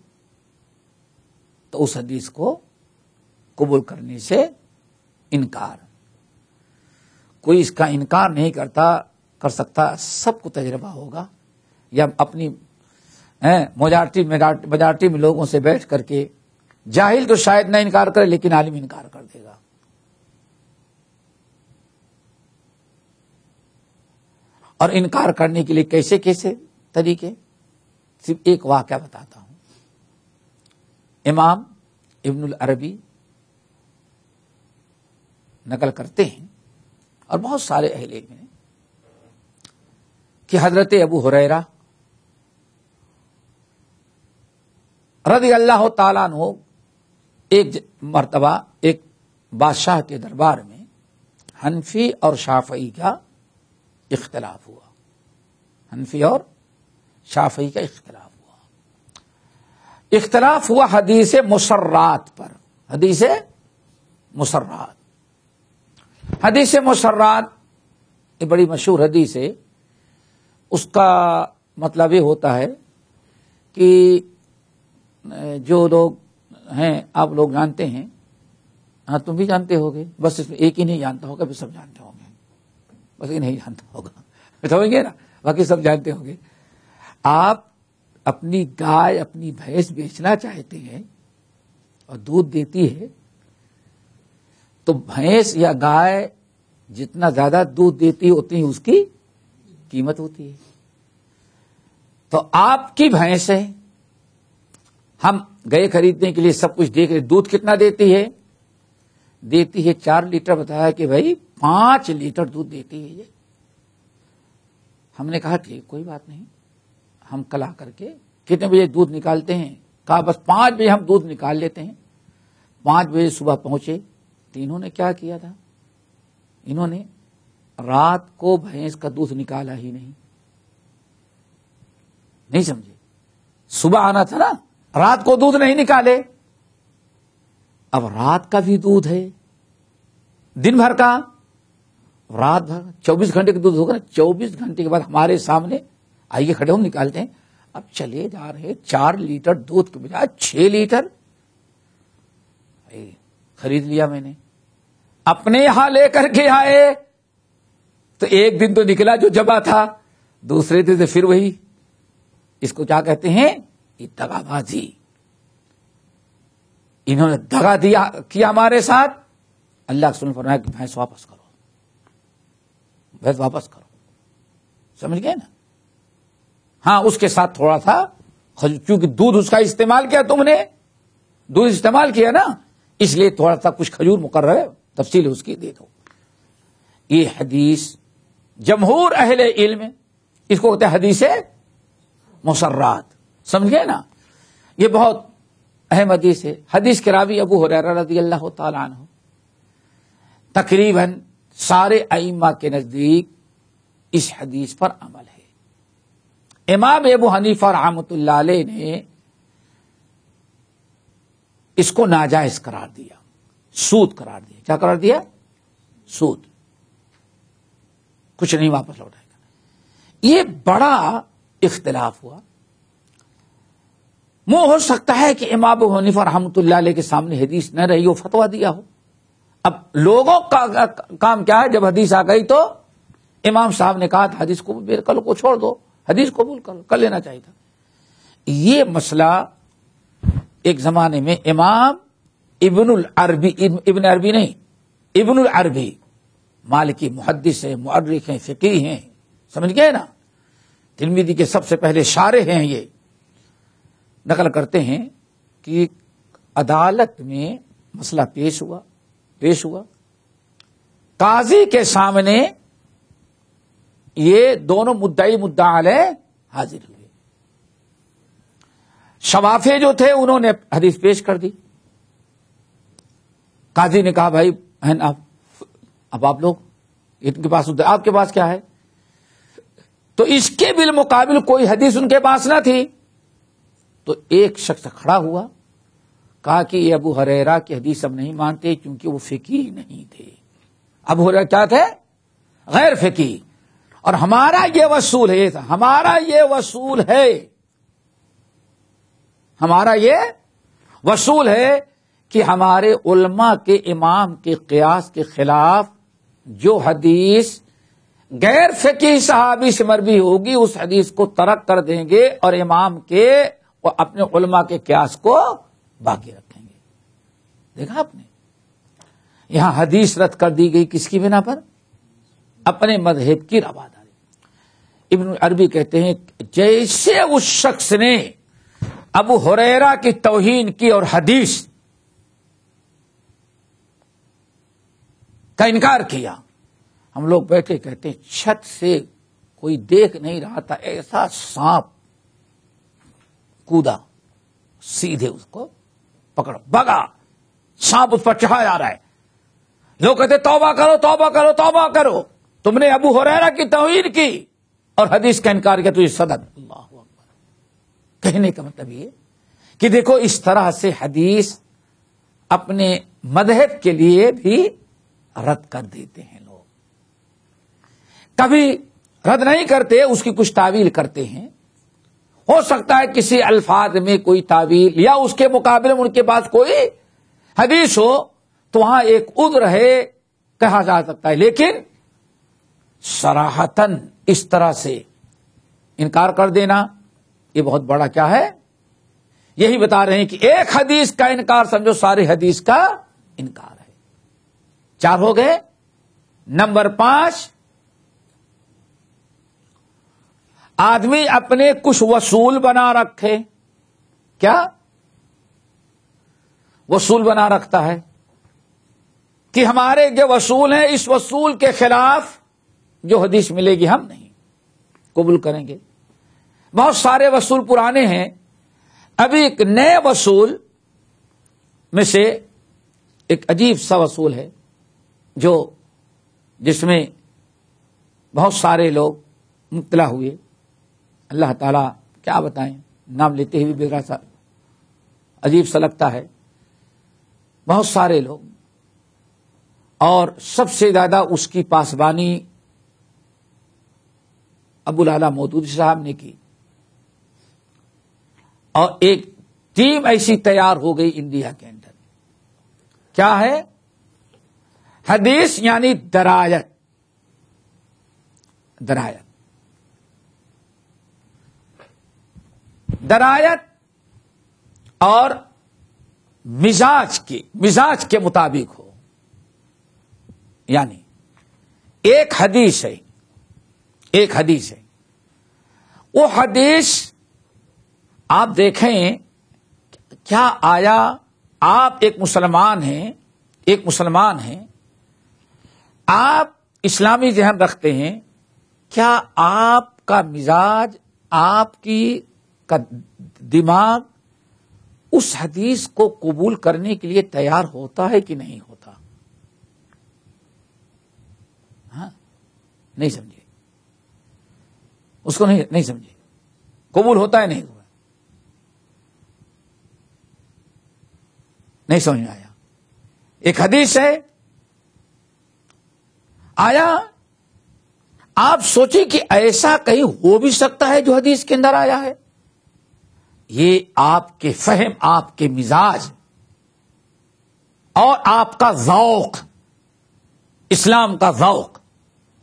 تو اس حدیث کو قبول کرنے سے انکار۔ کوئی اس کا انکار نہیں کر سکتا، سب کو تجربہ ہوگا، یا اپنی میجارٹی میں لوگوں سے بیٹھ کر کے، جاہل تو شاید نہ انکار کرے لیکن عالم انکار کر دے گا۔ اور انکار کرنے کے لیے کیسے کیسے طریقے، صرف ایک واقعہ بتاتا ہوں۔ امام ابن العربی نقل کرتے ہیں، اور بہت سارے اہل علم نے، کہ حضرت ابو ہریرہ رضی اللہ تعالیٰ عنہ ایک مرتبہ ایک بادشاہ کے دربار میں حنفی اور شافعی کا اختلاف ہوا، حنفی اور شافعی کا اختلاف ہوا حدیث مسرات پر۔ حدیث مسرات یہ بڑی مشہور حدیث ہے، اس کا مطلب یہ ہوتا ہے کہ جو لوگ ہیں، آپ لوگ جانتے ہیں ہاں تم بھی جانتے ہوگے، بس اس میں ایک ہی نہیں جانتا ہوگا، پھر سب جانتے ہوں گے، بس یہ نہیں جانتا ہوگا، سمجھ گئے نا، باقی سب جانتے ہوں گے۔ آپ اپنی گائے اپنی بھینس بیچنا چاہتے ہیں اور دودھ دیتی ہے، تو بھینس یا گائے جتنا زیادہ دودھ دیتی ہے اتنی اس کی قیمت ہوتی ہے۔ تو آپ کی بھینس ہے، ہم گئے خریدنے کے لیے، سب کچھ دیکھ رہے، دودھ کتنا دیتی ہے؟ دیتی ہے 4 لیٹر، بتایا کہ بھائی 5 لیٹر دودھ دیتی ہے یہ۔ ہم نے کہا ٹھیک کوئی بات نہیں، ہم کل آ کر کے کتنے بجے دودھ نکالتے ہیں؟ کہا بس 5 بجے ہم دودھ نکال لیتے ہیں۔ 5 بجے صبح پہنچے، تو انہوں نے کیا کیا تھا؟ انہوں نے رات کو بھینس کا دودھ نکالا ہی نہیں سمجھے؟ صبح آنا تھا نا، رات کو دودھ نہیں نکالے۔ اب رات کا بھی دودھ ہے، دن بھر کا، رات بھر 24 گھنٹے کا دودھ ہوگا نا، 24 گھنٹے کے بعد ہمارے سامنے آئیے کھڑے ہم نکالتے ہیں۔ اب چلے جا رہے 4 لیٹر دودھ کے بجائے 6 لیٹر خرید لیا میں نے، اپنے یہاں لے کر کے آئے تو ایک دن تو نکلا جو جبا تھا، دوسرے دن سے پھر وہی، اس کو کیا کہتے ہیں؟ دغا بازی۔ انہوں نے دغا کیا ہمارے ساتھ۔ اللہ کے رسول نے فرمایا کہ بھینس واپس کرو، بھینس واپس کرو، سمجھ گئے نا؟ ہاں اس کے ساتھ تھوڑا سا، چونکہ دودھ اس کا استعمال کیا، تم نے دودھ استعمال کیا نا، اس لیے تھوڑا سا کچھ کھجور مقرر ہے، تفصیل اس کی دے دو۔ یہ حدیث جمہور اہل علم اس کو کہتے ہیں حدیث مسرات، سمجھ گئے نا؟ یہ بہت اہم حدیث ہے۔ حدیث کے راوی ابو ہریرہ رضی اللہ تعالی عنہ، تقریباً سارے ائمہ کے نزدیک اس حدیث پر عمل ہے۔ امام ابو حنیفہ رحمۃ اللہ علیہ نے اس کو ناجائز قرار دیا، سود قرار دیا۔ کیا قرار دیا؟ سود، کچھ نہیں واپس لوٹائے گا۔ یہ بڑا اختلاف ہوا۔ ہو سکتا ہے کہ امام ابو حنیفہ رحمۃ اللہ علیہ کے سامنے حدیث نہ رہی ہو، فتویٰ دیا ہو۔ اب لوگوں کا کام کیا ہے؟ جب حدیث آ گئی تو امام صاحب نے کہا تھا حدیث کو کل کو چھوڑ دو، حدیث قبول کر لینا چاہیے تھا۔ یہ مسئلہ ایک زمانے میں امام ابن العربی مالکی محدث ہیں، مؤرخ ہیں، فقیہ ہیں، سمجھ گئے نا؟ ترمذی کے سب سے پہلے شارح ہیں، یہ نقل کرتے ہیں کہ عدالت میں مسئلہ پیش ہوا، قاضی کے سامنے یہ دونوں مدعی مدعا علیہ حاضر ہوئے۔ شوافع جو تھے انہوں نے حدیث پیش کر دی۔ قاضی نے کہا بھائی اب آپ لوگ ان کے پاس، آپ کے پاس کیا ہے؟ تو اس کے بالمقابل کوئی حدیث ان کے پاس نہ تھی۔ تو ایک شخص کھڑا ہوا، کہا کہ یہ ابو ہریرہ کی حدیث ہم نہیں مانتے کیونکہ وہ فقیہ نہیں تھے۔ ابو ہریرہ کیا تھے؟ غیر فقیہ، اور ہمارا یہ وصول ہے، ہمارا یہ وصول ہے کہ ہمارے علماء کے امام کے قیاس کے خلاف جو حدیث غیر فقیہ صحابی سے مروی ہوگی اس حدیث کو ترک کر دیں گے اور امام کے اور اپنے علماء کے قیاس کو باقی رکھیں گے۔ دیکھا آپ نے، یہاں حدیث رد کر دی گئی کس کی بنا پر؟ اپنے مذہب کی رواداری۔ ابن عربی کہتے ہیں جیسے اس شخص نے ابو ہریرہ کی توہین کی اور حدیث کا انکار کیا، ہم لوگ بیٹھے کہتے ہیں چھت سے کوئی دیکھ نہیں رہا تھا، ایسا سانپ کودا، سیدھے اس کو پکڑو، بھگا، سانپ اس پر چڑھا جا رہا ہے۔ لوگ کہتے توبہ کرو توبہ کرو توبہ کرو، تم نے ابو ہریرہ کی توہین کی اور حدیث کا انکار کیا، تجھے صدق۔ اللہ اکبر۔ کہنے کا مطلب یہ کہ دیکھو اس طرح سے حدیث اپنے مذہب کے لیے بھی رد کر دیتے ہیں لوگ، کبھی رد نہیں کرتے، اس کی کچھ تعویل کرتے ہیں۔ ہو سکتا ہے کسی الفاظ میں کوئی تعویل یا اس کے مقابلے میں ان کے پاس کوئی حدیث ہو تو وہاں ایک عذر ہے کہا جا سکتا ہے، لیکن صراحتاً اس طرح سے انکار کر دینا یہ بہت بڑا کیا ہے؟ یہی بتا رہے ہیں کہ ایک حدیث کا انکار سمجھو ساری حدیث کا انکار ہے۔ 4 ہو گئے۔ نمبر 5، آدمی اپنے کچھ وصول بنا رکھے۔ کیا وصول بنا رکھتا ہے کہ ہمارے جو وصول ہیں اس وصول کے خلاف جو حدیث ملے گی ہم نہیں قبول کریں گے۔ بہت سارے وصول پرانے ہیں، ابھی ایک نئے وصول میں سے ایک عجیب سا وصول ہے جس میں بہت سارے لوگ مبتلا ہوئے۔ اللہ تعالیٰ کیا بتائیں، نام لیتے ہوئے بے سا عجیب سا لگتا ہے۔ بہت سارے لوگ، اور سب سے زیادہ اس کی پاسبانی ابو العلا مودودی صاحب نے کی، اور ایک ٹیم ایسی تیار ہو گئی انڈیا کے اندر۔ کیا ہے؟ حدیث یعنی درایت۔ درایت اور مزاج کے مطابق ہو، یعنی ایک حدیث ہے وہ حدیث آپ دیکھیں کیا آیا، آپ ایک مسلمان ہیں، آپ اسلامی ذہن رکھتے ہیں، کیا آپ کا مزاج، آپ کا دماغ اس حدیث کو قبول کرنے کے لیے تیار ہوتا ہے کہ نہیں ہوتا؟ ہاں، نہیں سمجھے اس کو، نہیں سمجھے قبول ہوتا ہے نہیں ہوتا؟ نہیں سمجھ میں آیا؟ ایک حدیث ہے، آیا، آپ سوچیں کہ ایسا کہیں ہو بھی سکتا ہے جو حدیث کے اندر آیا ہے؟ یہ آپ کے فہم، آپ کے مزاج اور آپ کا ذوق، اسلام کا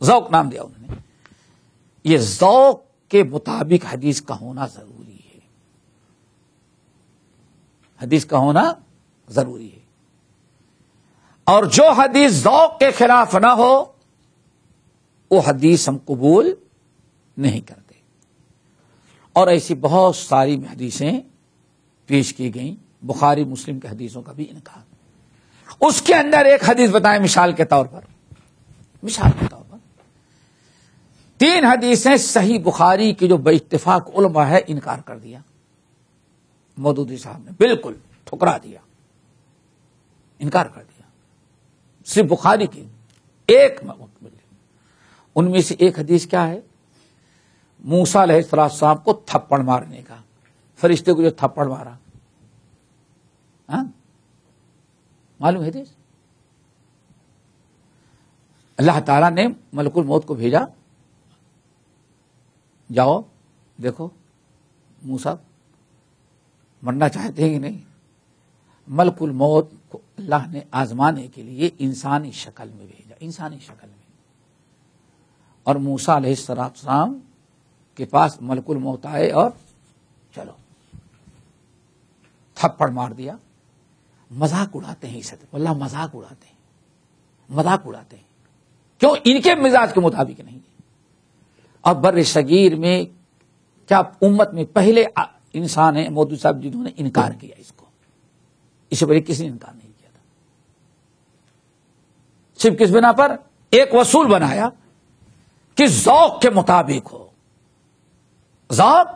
ذوق نام دیا انہوں نے، یہ ذوق کے مطابق حدیث کا ہونا ضروری ہے۔ حدیث کا ہونا ضروری ہے، اور جو حدیث ذوق کے خلاف نہ ہو وہ حدیث ہم قبول نہیں کرتے۔ اور ایسی بہت ساری حدیثیں پیش کی گئیں، بخاری مسلم کے حدیثوں کا بھی انکار۔ اس کے اندر ایک حدیث بتائیں مثال کے طور پر 3 حدیثیں صحیح بخاری کی جو بے اتفاق علماء ہے انکار کر دیا مودودی صاحب نے، بالکل ٹھکرا دیا، انکار کر دیا، صرف بخاری کی ایک۔ ان میں سے ایک حدیث کیا ہے؟ موسیٰ علیہ السلام کو تھپڑ مارنے کا، فرشتے کو جو تھپڑ مارا، معلوم ہے حدیث؟ اللہ تعالیٰ نے ملک الموت کو بھیجا، جاؤ دیکھو موسیٰ مرنا چاہتے ہیں کہ نہیں؟ ملک الموت کو اللہ نے آزمانے کے لیے انسانی شکل میں بھیجا، انسانی شکل میں، اور موسیٰ علیہ السلام کے پاس ملک الموت آئے اور چلو تھپڑ مار دیا۔ مذاق اڑاتے ہیں، اللہ مذاق اڑاتے ہیں، کیوں؟ ان کے مزاج کے مطابق نہیں ہے۔ اور بر صغیر میں کیا امت میں پہلے انسان ہیں مودودی صاحب جنہوں نے انکار کیا اس کو، اس سے پہلے کسی نے انکار نہیں کیا تھا۔ صرف کس بنا پر؟ ایک وصول بنایا کہ ذوق کے مطابق ہو، ذوق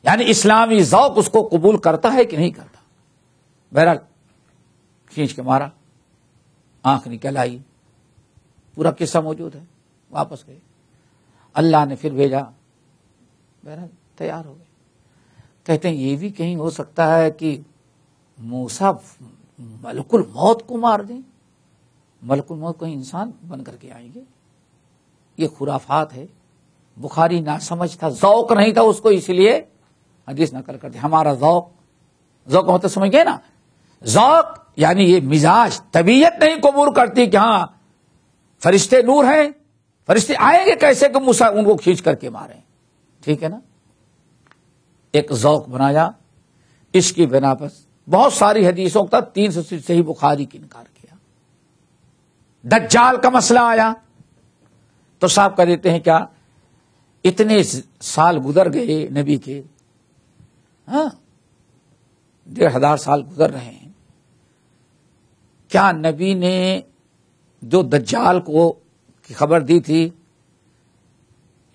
یعنی اسلامی ذوق اس کو قبول کرتا ہے کہ نہیں کرتا۔ بہرحال کھینچ کے مارا، آنکھ نکل آئی، پورا قصہ موجود ہے، واپس گئے، اللہ نے پھر بھیجا، بہرحال تیار ہو گئے۔ کہتے ہیں یہ بھی کہیں ہو سکتا ہے کہ موسیٰ ملک الموت کو مار دیں، ملک الموت کوئی انسان بن کر کے آئیں گے، یہ خرافات ہے۔ بخاری نہ سمجھ تھا، ذوق نہیں تھا اس کو، اس لیے حدیث نقل کرتے۔ ہمارا ذوق کا مطلب سمجھ گئے نا؟ ذوق یعنی یہ مزاج طبیعت نہیں قبول کرتی کہ ہاں فرشتے نور ہیں، فرشتے آئیں گے کیسے کہ موسیٰ ان کو کھینچ کر کے ماریں. ٹھیک ہے نا. ایک ذوق بنایا، اس کی بنا پر بہت ساری حدیثوں کا 300 سے صحیح بخاری کی انکار کیا. دجال کا مسئلہ آیا تو صاحب کہہ دیتے ہیں کیا اتنے سال گزر گئے نبی کے، ہاں 1500 سال گزر رہے ہیں، کیا نبی نے جو دجال کو کی خبر دی تھی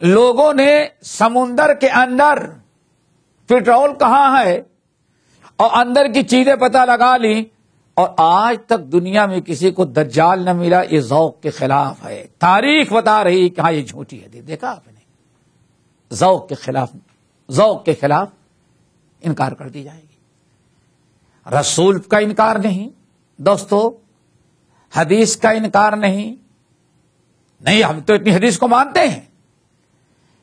لوگوں نے سمندر کے اندر پٹرول کہاں ہے اور اندر کی چیزیں پتہ لگا لی اور آج تک دنیا میں کسی کو دجال نہ ملا؟ یہ ذوق کے خلاف ہے. تاریخ بتا رہی کہ ہاں یہ جھوٹی ہے. دیکھا آپ نے، ذوق کے خلاف انکار کر دی جائے گی. رسول کا انکار نہیں دوستو، حدیث کا انکار نہیں. ہم تو اتنی حدیث کو مانتے ہیں،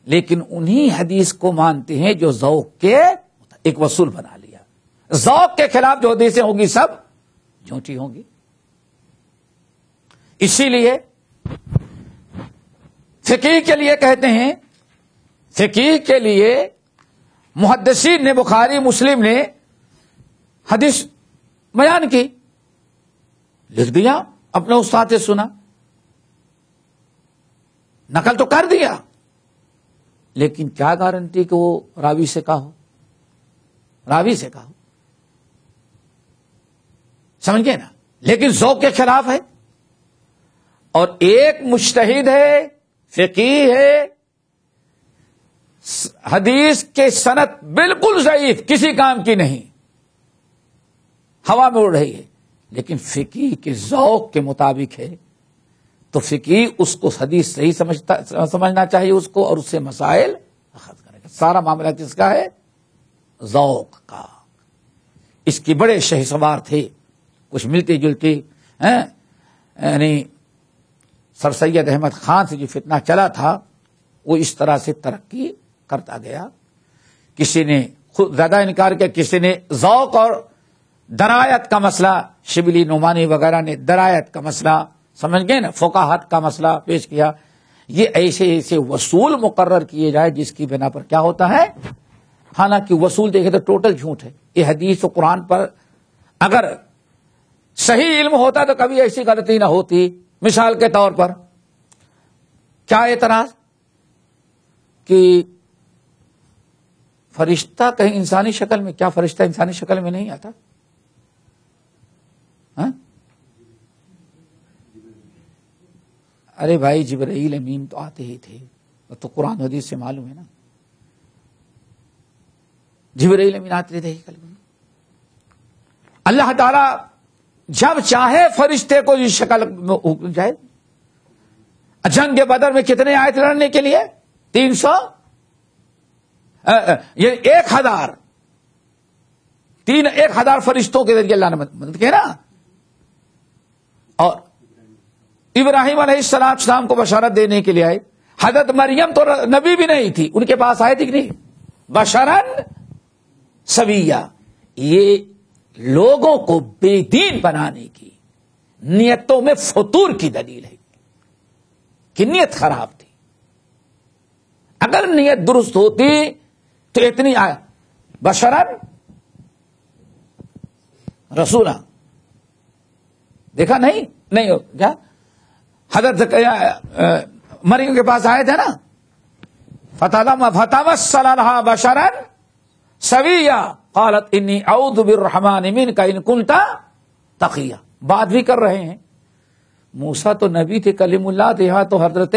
لیکن انہی حدیث کو مانتے ہیں جو ذوق کے ایک وصول بنا لیا. ذوق کے خلاف جو حدیثیں ہوگی سب جھوٹی ہوں گی. اسی لیے فقہ کے لیے کہتے ہیں، فقہ کے لیے محدثین نے بخاری مسلم نے حدیث بیان کی، لکھ دیا، اپنے استاد سے سنا، نقل تو کر دیا، لیکن کیا گارنٹی کہ وہ راوی سے کہا ہو؟ سمجھ گئے نا. لیکن ذوق کے خلاف ہے. اور ایک مجتہد ہے، فقیہ ہے، حدیث کے سند بالکل ضعیف، کسی کام کی نہیں، ہوا میں اڑ رہی ہے، لیکن فقیہ کے ذوق کے مطابق ہے، تو فقیہ اس کو حدیث صحیح سمجھنا چاہیے اس کو، اور اس سے مسائل اخذ کرے گا. سارا معاملہ کس کا ہے؟ ذوق کا. اس کی بڑے شہ سوار تھے، کچھ ملتی جلتی، یعنی سر سید احمد خان سے جو فتنہ چلا تھا وہ اس طرح سے ترقی کرتا گیا. کسی نے خود زیادہ انکار کیا، کسی نے ذوق اور درایت کا مسئلہ، شبلی نعمانی وغیرہ نے درایت کا مسئلہ، سمجھ گئے نا، فقاہت کا مسئلہ پیش کیا. یہ ایسے وصول مقرر کیے جائے جس کی بنا پر کیا ہوتا ہے، حالانکہ وصول دیکھے تو ٹوٹل جھوٹ ہے. یہ حدیث و قرآن پر اگر صحیح علم ہوتا تو کبھی ایسی غلطی نہ ہوتی. مثال کے طور پر کیا اعتراض کہ فرشتہ کہیں انسانی شکل میں، کیا فرشتہ انسانی شکل میں نہیں آتا؟ ارے بھائی جبرائیل امین تو آتے ہی تھے، تو قرآن حدیث سے معلوم ہے نا، جبرائیل امین آتے تھے. اللہ تعالی جب چاہے فرشتے کو اس شکل میں حکم جائے. جنگ بدر میں کتنے آئے تھے لڑنے کے لیے؟ 300، یہ 1000 فرشتوں کے ذریعے اللہ نے مدد کی نا. اور ابراہیم علیہ السلام کو بشارت دینے کے لیے آئے. حضرت مریم تو نبی بھی نہیں تھی، ان کے پاس آئے تھے کہ نہیں؟ بشرن سویہ. یہ لوگوں کو بے دین بنانے کی نیتوں میں فطور کی دلیل ہے کہ نیت خراب تھی. اگر نیت درست ہوتی تو اتنی بشرن رسولہ دیکھا نہیں ہو کیا؟ حضرت مریم کے پاس آئے تھے نا، فتمثل لها بشرا سویا قالت انی اعوذ بالرحمن منک ان کنت تقیا. بات بھی کر رہے ہیں. موسیٰ تو نبی تھے، کلیم اللہ تھے، یہاں تو حضرت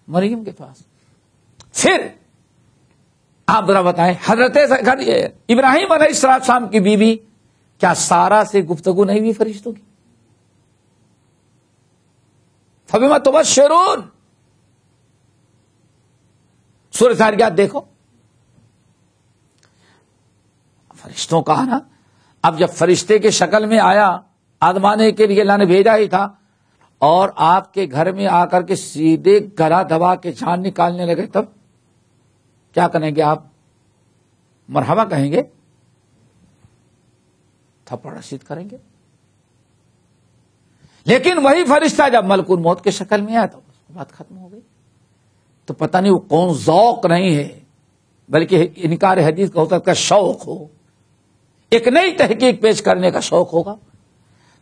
مریم کے پاس. پھر آپ ذرا بتائیں، حضرت ابراہیم علیہ السلام کی بیوی کیا سارا سے گفتگو نہیں ہوئی فرشتوں کی؟ فبما تبشرون. سورۃ ذاریات دیکھو، فرشتوں کا آنا. اب جب فرشتے کے شکل میں آیا، آزمانے کے لیے اللہ نے بھیجا ہی تھا، اور آپ کے گھر میں آ کر کے سیدھے گلا دبا کے جان نکالنے لگے، تب کیا کریں گے آپ؟ مرحبا کہیں گے؟ تھپڑ رسید کریں گے. لیکن وہی فرشتہ جب ملک الموت کی شکل میں آیا تو بات ختم ہو گئی. تو پتہ نہیں وہ کون ذوق نہیں ہے، بلکہ انکار حدیث کا ہوتا ہے شوق ہو، ایک نئی تحقیق پیش کرنے کا شوق ہوگا.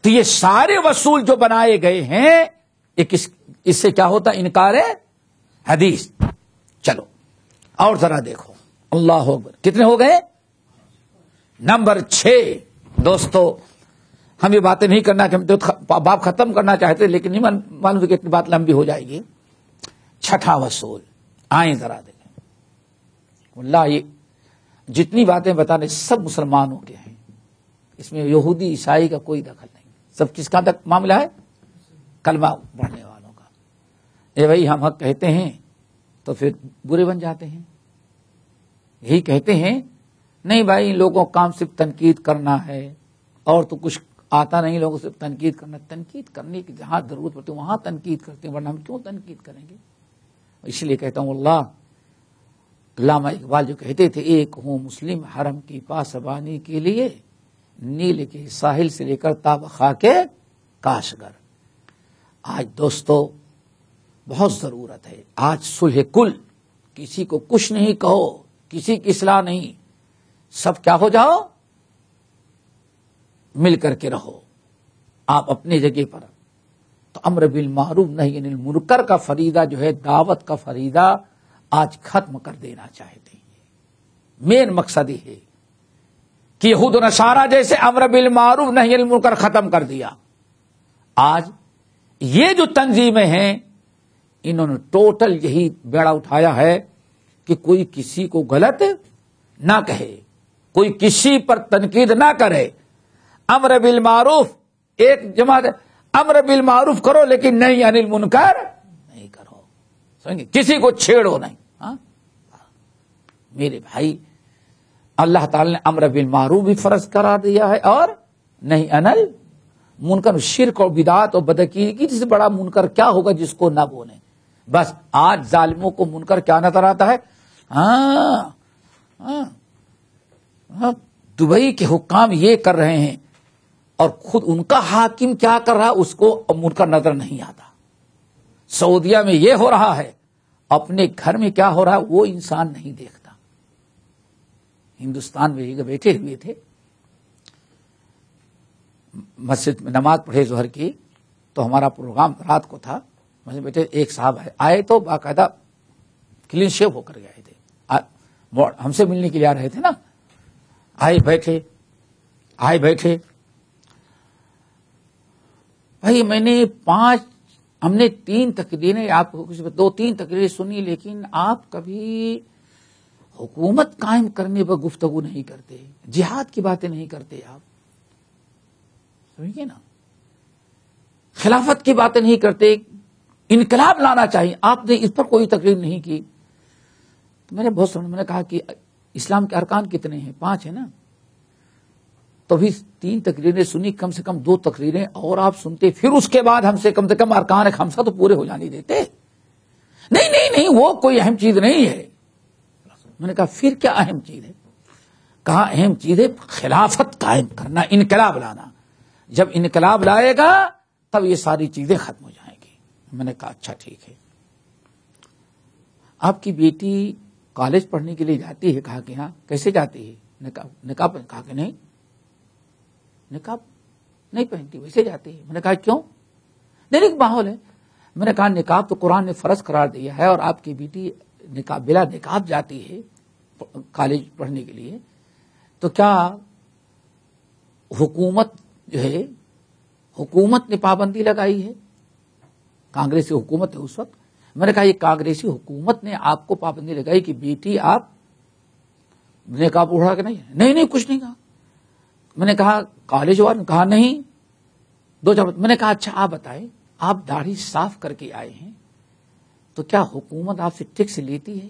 تو یہ سارے وصول جو بنائے گئے ہیں اس سے کیا ہوتا؟ انکار حدیث. چلو اور ذرا دیکھو، اللہ اکبر، کتنے ہو گئے؟ نمبر 6. دوستو ہم یہ باتیں نہیں کرنا کہ ہم تو باب ختم کرنا چاہتے، لیکن نہیں معلوم کہ اتنی بات لمبی ہو جائے گی. چھٹا وصول، آئیں ذرا دیکھیں. اللہ یہ جتنی باتیں بتانے سب مسلمانوں کے ہیں، اس میں یہودی عیسائی کا کوئی دخل نہیں. سب کس کا تک معاملہ ہے؟ کلمہ پڑھنے والوں کا. اے بھائی ہم حق کہتے ہیں تو پھر برے بن جاتے ہیں. یہی کہتے ہیں نہیں بھائی ان لوگوں کا کام صرف تنقید کرنا ہے اور تو کچھ آتا نہیں لوگوں سے تنقید کرنا. تنقید کرنے کی جہاں ضرورت پڑتی ہے وہاں تنقید کرتے ہیں، ورنہ ہم کیوں تنقید کریں گے؟ اس لیے کہتا ہوں علامہ اقبال جو کہتے تھے ایک ہوں مسلم حرم کی پاسبانی کے لیے، نیل کے ساحل سے لے کر تاب خاک کاشگر. آج دوستو بہت ضرورت ہے. آج صلح کل، کسی کو کچھ نہیں کہو، کسی کی اصلاح نہیں، سب کیا ہو جاؤ، مل کر کے رہو آپ اپنی جگہ پر. تو امر بالمعروف نہی عن المنکر کا فریضہ جو ہے، دعوت کا فریضہ آج ختم کر دینا چاہتے ہیں. مین مقصد یہ ہے کہ یہود و نصارہ جیسے امر بالمعروف نہی عن المنکر ختم کر دیا، آج یہ جو تنظیمیں ہیں انہوں نے ٹوٹل یہی بیڑا اٹھایا ہے کہ کوئی کسی کو غلط نہ کہے، کوئی کسی پر تنقید نہ کرے. امر بالمعروف ایک جماعت، امر بالمعروف کرو لیکن نہیں عن المنکر نہیں کرو. سمجھے؟ کسی کو چھیڑو نہیں. ہاں میرے بھائی، اللہ تعالی نے امر بالمعروف بھی فرض قرار دیا ہے اور نہیں عن المنکر. شرک اور بدعت اور بدعقیدگی سے بڑا منکر کیا ہوگا جس کو نہ بولیں. بس آج ظالموں کو منکر کیا نظر آتا ہے؟ دبئی کے حکام یہ کر رہے ہیں اور خود ان کا حاکم کیا کر رہا ہے اس کو منکر نظر نہیں آتا. سعودیہ میں یہ ہو رہا ہے، اپنے گھر میں کیا ہو رہا ہے وہ انسان نہیں دیکھتا. ہندوستان میں بیٹھے ہوئے تھے، مسجد میں نماز پڑھے ظہر کی، تو ہمارا پروگرام رات کو تھا. مسجد بیٹھے ایک صاحب آئے تو باقاعدہ کلین شیو ہو کر گئے تھے، ہم سے ملنے کے لیے آ رہے تھے نا. آئے بیٹھے بھائی میں نے ہم نے 3 تقریریں، آپ کو 2-3 تقریریں سنی، لیکن آپ کبھی حکومت قائم کرنے پر گفتگو نہیں کرتے، جہاد کی باتیں نہیں کرتے، آپ سمجھیے نا، خلافت کی باتیں نہیں کرتے، انقلاب لانا چاہیے، آپ نے اس پر کوئی تقریر نہیں کی. تو میں نے بہت سمجھ، میں نے کہا کہ اسلام کے ارکان کتنے ہیں؟ 5 ہیں نا. تو بھی 3 تقریریں سنی، کم سے کم 2 تقریریں اور آپ سنتے، پھر اس کے بعد ہم سے کم ارکان 5 تو پورے ہو جانے دیتے. نہیں وہ کوئی اہم چیز نہیں ہے. میں نے کہا پھر کیا اہم چیز ہے؟ کہا اہم چیز ہے خلافت قائم کرنا، انقلاب لانا. جب انقلاب لائے گا تب یہ ساری چیزیں ختم ہو جائیں گی. میں نے کہا اچھا ٹھیک ہے. آپ کی بیٹی کالج پڑھنے کے لیے جاتی ہے؟ کہا کہ ہاں. کیسے جاتی ہے؟ نقاب. کہا کہ نہیں، نقاب نہیں پہنتی، ویسے جاتی ہے. میں نے کہا کیوں؟ نہیں ایک ماحول ہے. میں نے کہا نقاب تو قرآن نے فرض قرار دیا ہے اور آپ کی بیٹی نقاب بلا نقاب جاتی ہے کالج پڑھنے کے لیے، تو کیا حکومت جو ہے، حکومت نے پابندی لگائی ہے؟ کانگریسی حکومت ہے اس وقت. میں نے کہا یہ کانگریسی حکومت نے آپ کو پابندی لگائی کہ بیٹی آپ نقاب اڑا کے نہیں کچھ نہیں کہا. میں نے کہا کالج والوں نے کہا نہیں. 2-4 میں نے کہا اچھا آپ بتائیں، آپ داڑھی صاف کر کے آئے ہیں تو کیا حکومت آپ سے ٹیکس لیتی ہے؟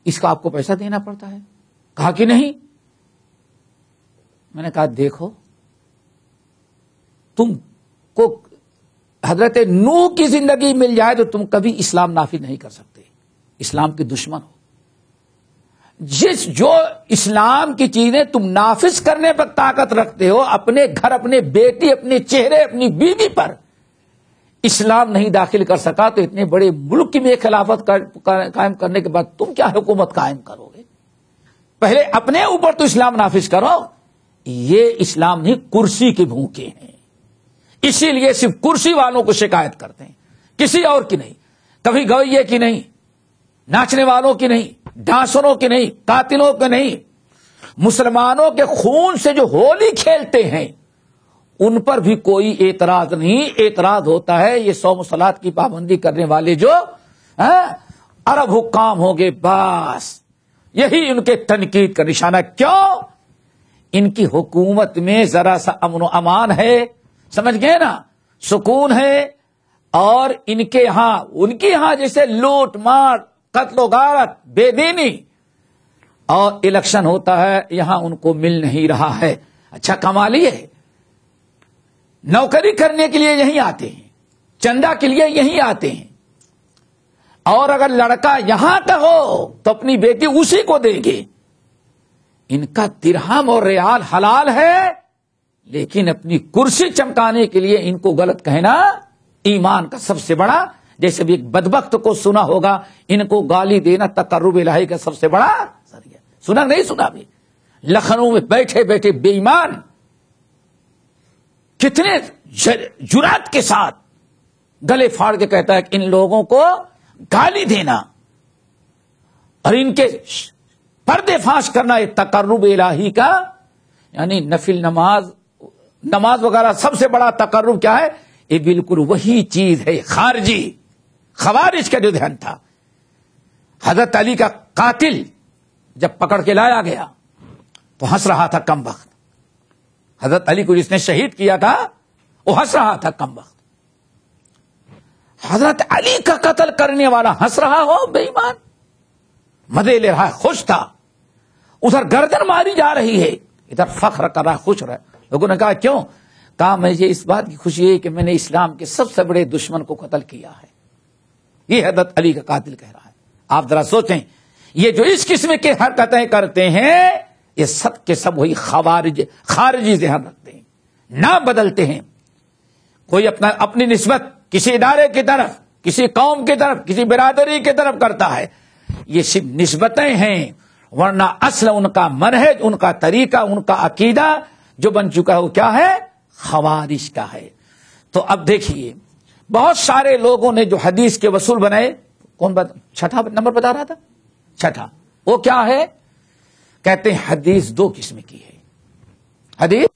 اس کا آپ کو پیسہ دینا پڑتا ہے؟ کہا کہ نہیں. میں نے کہا دیکھو تم کو حضرت نوح کی زندگی مل جائے تو تم کبھی اسلام نافذ نہیں کر سکتے، اسلام کے دشمن ہو. جو اسلام کی چیزیں تم نافذ کرنے پر طاقت رکھتے ہو، اپنے گھر، اپنے بیٹی، اپنے چہرے، اپنی بیوی پر اسلام نہیں داخل کر سکا تو اتنے بڑے ملک میں خلافت قائم کرنے کے بعد تم کیا حکومت قائم کرو گے؟ پہلے اپنے اوپر تو اسلام نافذ کرو. یہ اسلام نہیں، کرسی کے بھوکے ہیں، اسی لیے صرف کرسی والوں کو شکایت کرتے ہیں، کسی اور کی نہیں. کبھی گویے کی نہیں، ناچنے والوں کی نہیں، ڈانسروں کی نہیں، قاتلوں کی نہیں. مسلمانوں کے خون سے جو ہولی کھیلتے ہیں ان پر بھی کوئی اعتراض نہیں. اعتراض ہوتا ہے یہ صوم و صلات کی پابندی کرنے والے جو عرب حکام ہوں گے، بس یہی ان کے تنقید کا نشانہ. کیوں؟ ان کی حکومت میں ذرا سا امن و امان ہے، سمجھ گئے نا، سکون ہے. اور ان کے یہاں جیسے لوٹ مار، قتل و غارت، بے دینی، اور الیکشن ہوتا ہے، یہاں ان کو مل نہیں رہا ہے. اچھا کمال یہ ہے، نوکری کرنے کے لیے یہیں آتے ہیں، چندہ کے لیے یہیں آتے ہیں، اور اگر لڑکا یہاں کا ہو تو اپنی بیٹی اسی کو دیں گے. ان کا درہم اور ریال حلال ہے، لیکن اپنی کرسی چمکانے کے لیے ان کو غلط کہنا ایمان کا سب سے بڑا، جیسے بھی ایک بدبخت کو سنا ہوگا، ان کو گالی دینا تقرب الہی کا سب سے بڑا ذریعہ. سنا نہیں سنا بھی؟ لکھنؤ میں بیٹھے بیٹھے بے ایمان کتنے جرات کے ساتھ گلے پھاڑ کے کہتا ہے کہ ان لوگوں کو گالی دینا اور ان کے پردے فاش کرنا یہ تقرب الہی کا، یعنی نفل نماز وغیرہ سب سے بڑا تقرب کیا ہے؟ یہ بالکل وہی چیز ہے. خارجی خوارج کا جو ذہن تھا. حضرت علی کا قاتل جب پکڑ کے لایا گیا تو ہنس رہا تھا کم بخت. حضرت علی کو جس نے شہید کیا تھا وہ ہنس رہا تھا کم بخت. حضرت علی کا قتل کرنے والا ہنس رہا ہو بے ایمان، مزے لے رہا ہے، خوش تھا. ادھر گردن ماری جا رہی ہے، ادھر فخر کر رہا ہے، خوش رہا. لوگوں نے کہا کیوں؟ کہا مجھے اس بات کی خوشی ہے کہ میں نے اسلام کے سب سے بڑے دشمن کو قتل کیا ہے. یہ حضرت علی کا قاتل کہہ رہا ہے. آپ ذرا سوچیں، یہ جو اس قسم کے حرکتیں کرتے ہیں یہ سب کے سب وہی خارجی ذہن رکھتے ہیں، نہ بدلتے ہیں. کوئی اپنی نسبت کسی ادارے کی طرف، کسی قوم کی طرف، کسی برادری کی طرف کرتا ہے، یہ صرف نسبتیں ہیں، ورنہ اصل ان کا منہج، ان کا طریقہ، ان کا عقیدہ جو بن چکا ہے وہ کیا ہے؟ خوارج کا ہے. تو اب دیکھیے بہت سارے لوگوں نے جو حدیث کے وصول بنائے، چھٹا نمبر بتا رہا تھا، چھٹا وہ کیا ہے؟ کہتے ہیں حدیث دو قسم کی ہے. حدیث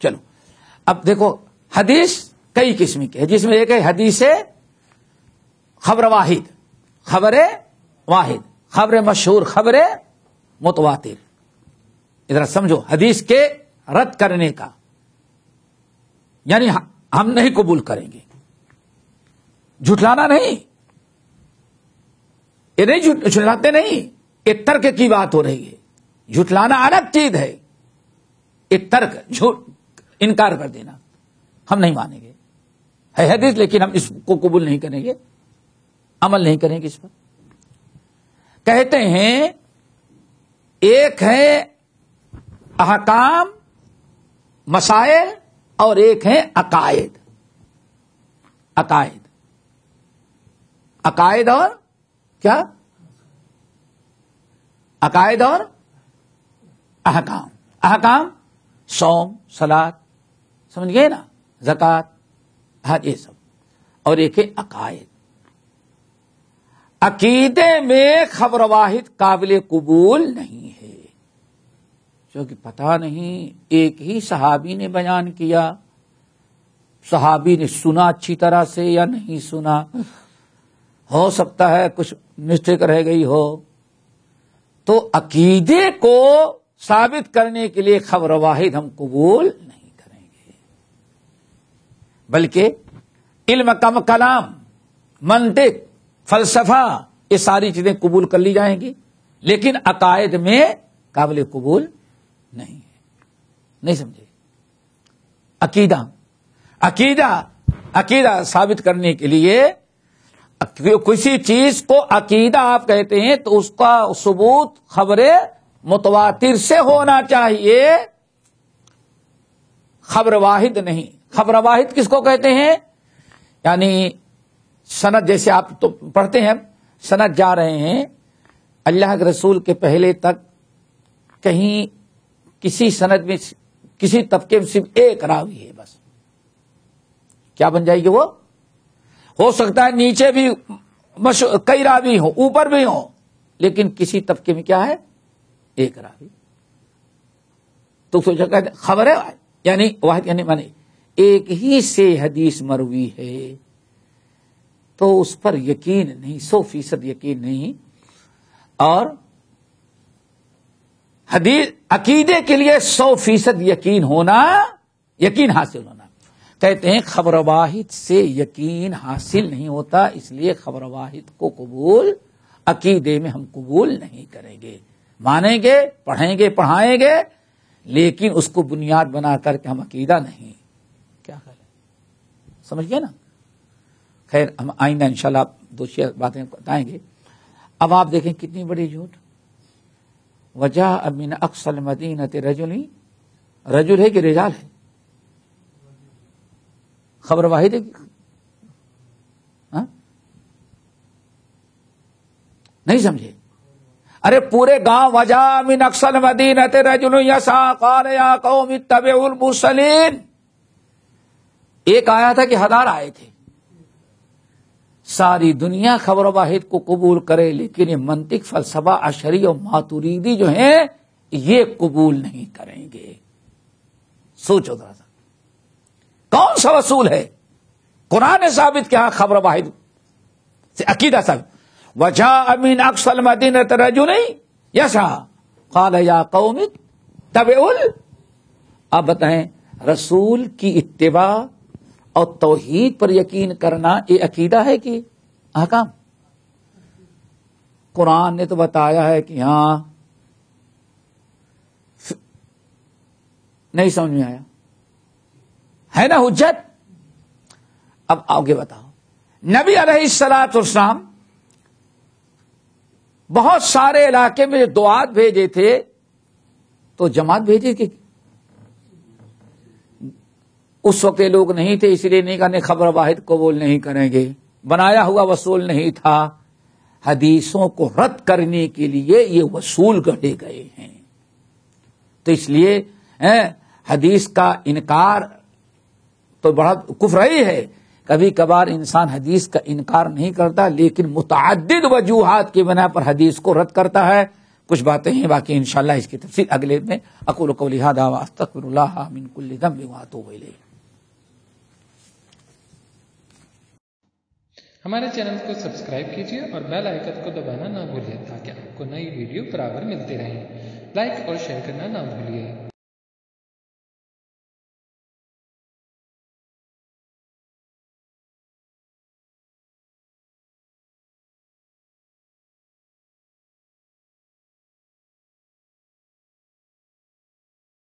چلو اب دیکھو حدیث کئی قسم کی ہے، جس میں ایک ہے حدیث خبر واحد، خبر مشہور، خبر متواتر. ادھر سمجھو، حدیث کے رد کرنے کا یعنی ہم نہیں قبول کریں گے، جھٹلانا نہیں، یہ نہیں جھٹلاتے نہیں، یہ ترک کی بات ہو رہی ہے. جھٹلانا الگ چیز ہے، یہ ترک انکار کر دینا ہم نہیں مانیں گے. ہے حدیث لیکن ہم اس کو قبول نہیں کریں گے، عمل نہیں کریں گے اس پر. کہتے ہیں ایک ہے احکام مسائل اور ایک ہے عقائد. عقائد اور کیا؟ عقائد اور احکام. احکام صوم، صلاۃ، سمجھ گئے نا، زکوٰۃ، حج، یہ سب. اور ایک ہے عقائد. عقیدے میں خبر واحد قابل قبول نہیں ہے، کیونکہ پتہ نہیں ایک ہی صحابی نے بیان کیا، صحابی نے سنا اچھی طرح سے یا نہیں سنا، ہو سکتا ہے کچھ مسٹیک رہ گئی ہو. تو عقیدے کو ثابت کرنے کے لیے خبر واحد ہم قبول نہیں کریں گے، بلکہ علم کلام، منطق، فلسفہ، یہ ساری چیزیں قبول کر لی جائیں گی، لیکن عقائد میں قابل قبول نہیں ہے. نہیں سمجھے؟ عقیدہ ثابت کرنے کے لیے کسی چیز کو عقیدہ آپ کہتے ہیں تو اس کا ثبوت خبر متواتر سے ہونا چاہیے، خبر واحد نہیں. خبر واحد کس کو کہتے ہیں؟ یعنی سند، جیسے آپ تو پڑھتے ہیں، سند جا رہے ہیں اللہ کے رسول کے پہلے تک، کہیں کسی سند میں کسی طبقے میں صرف ایک راوی ہے بس، کیا بن جائے گی وہ؟ ہو سکتا ہے نیچے بھی کئی راوی ہوں، اوپر بھی ہوں، لیکن کسی طبقے میں کیا ہے؟ ایک راوی. تو سوچا کہتے خبر ہے یعنی واحد، یعنی مانے ایک ہی سے حدیث مروی ہے تو اس پر یقین نہیں، 100% یقین نہیں. اور حدیث عقیدے کے لیے 100% یقین ہونا، یقین حاصل ہونا. کہتے ہیں خبر واحد سے یقین حاصل نہیں ہوتا، اس لیے خبر واحد کو قبول عقیدے میں ہم قبول نہیں کریں گے. مانیں گے، پڑھیں گے، پڑھائیں گے، لیکن اس کو بنیاد بنا کر کے ہم عقیدہ نہیں. کیا خیال ہے؟ سمجھ گئے نا؟ خیر، ہم آئندہ انشاءاللہ دو باتیں بتائیں گے. اب آپ دیکھیں کتنی بڑی جھوٹ. وجاء من اقصى المدینۃ رجل ہے کہ رجال ہے؟ خبر واحد ہے. نہیں سمجھے؟ ارے پورے گاؤں وجاء من اقصى المدینۃ رجل یسعى قال یا قوم اتبعوا المرسلین. ایک آیا تھا کہ 1000 آئے تھے. ساری دنیا خبر واحد کو قبول کرے، لیکن یہ منطق، فلسفہ، اشعری اور ماتوریدی جو ہیں یہ قبول نہیں کریں گے. سوچو ذرا سا، کون سا رسول ہے؟ قرآن نے ثابت کیا خبر واحد سے عقیدہ ثابت. وجاء من اقصى المدینۃ رجل یسعى قال یا قوم اتبعوا. اب بتائیں، رسول کی اتباع اور توحید پر یقین کرنا یہ عقیدہ ہے کہ احکام؟ قرآن نے تو بتایا ہے کہ ہاں. نہیں سمجھ میں آیا ہے نا حجت؟ اب آگے بتاؤ. نبی علیہ الصلوۃ والسلام بہت سارے علاقے میں دعات بھیجے تھے تو جماعت بھیجے کہ اس وقت لوگ نہیں تھے، اس لیے نہیں کرنے، خبر واحد قبول نہیں کریں گے. بنایا ہوا وصول نہیں تھا. حدیثوں کو رد کرنے کے لیے یہ وصول گڑھے گئے ہیں. تو اس لیے حدیث کا انکار تو بڑا کفر ہی ہے. کبھی کبھار انسان حدیث کا انکار نہیں کرتا، لیکن متعدد وجوہات کی بنا پر حدیث کو رد کرتا ہے. کچھ باتیں ہیں، باقی انشاءاللہ اس کی تفصیل اگلے میں. اقول قولی ھذا واستغفر اللہ من کل ذنب واتوب الیہ. ہمارے چینل کو سبسکرائب کیجیے اور بیل آئیکن کو دبانا نہ بھولیے تاکہ آپ کو نئی ویڈیو برابر ملتی رہیں. لائک اور شیئر کرنا نہ بھولیے.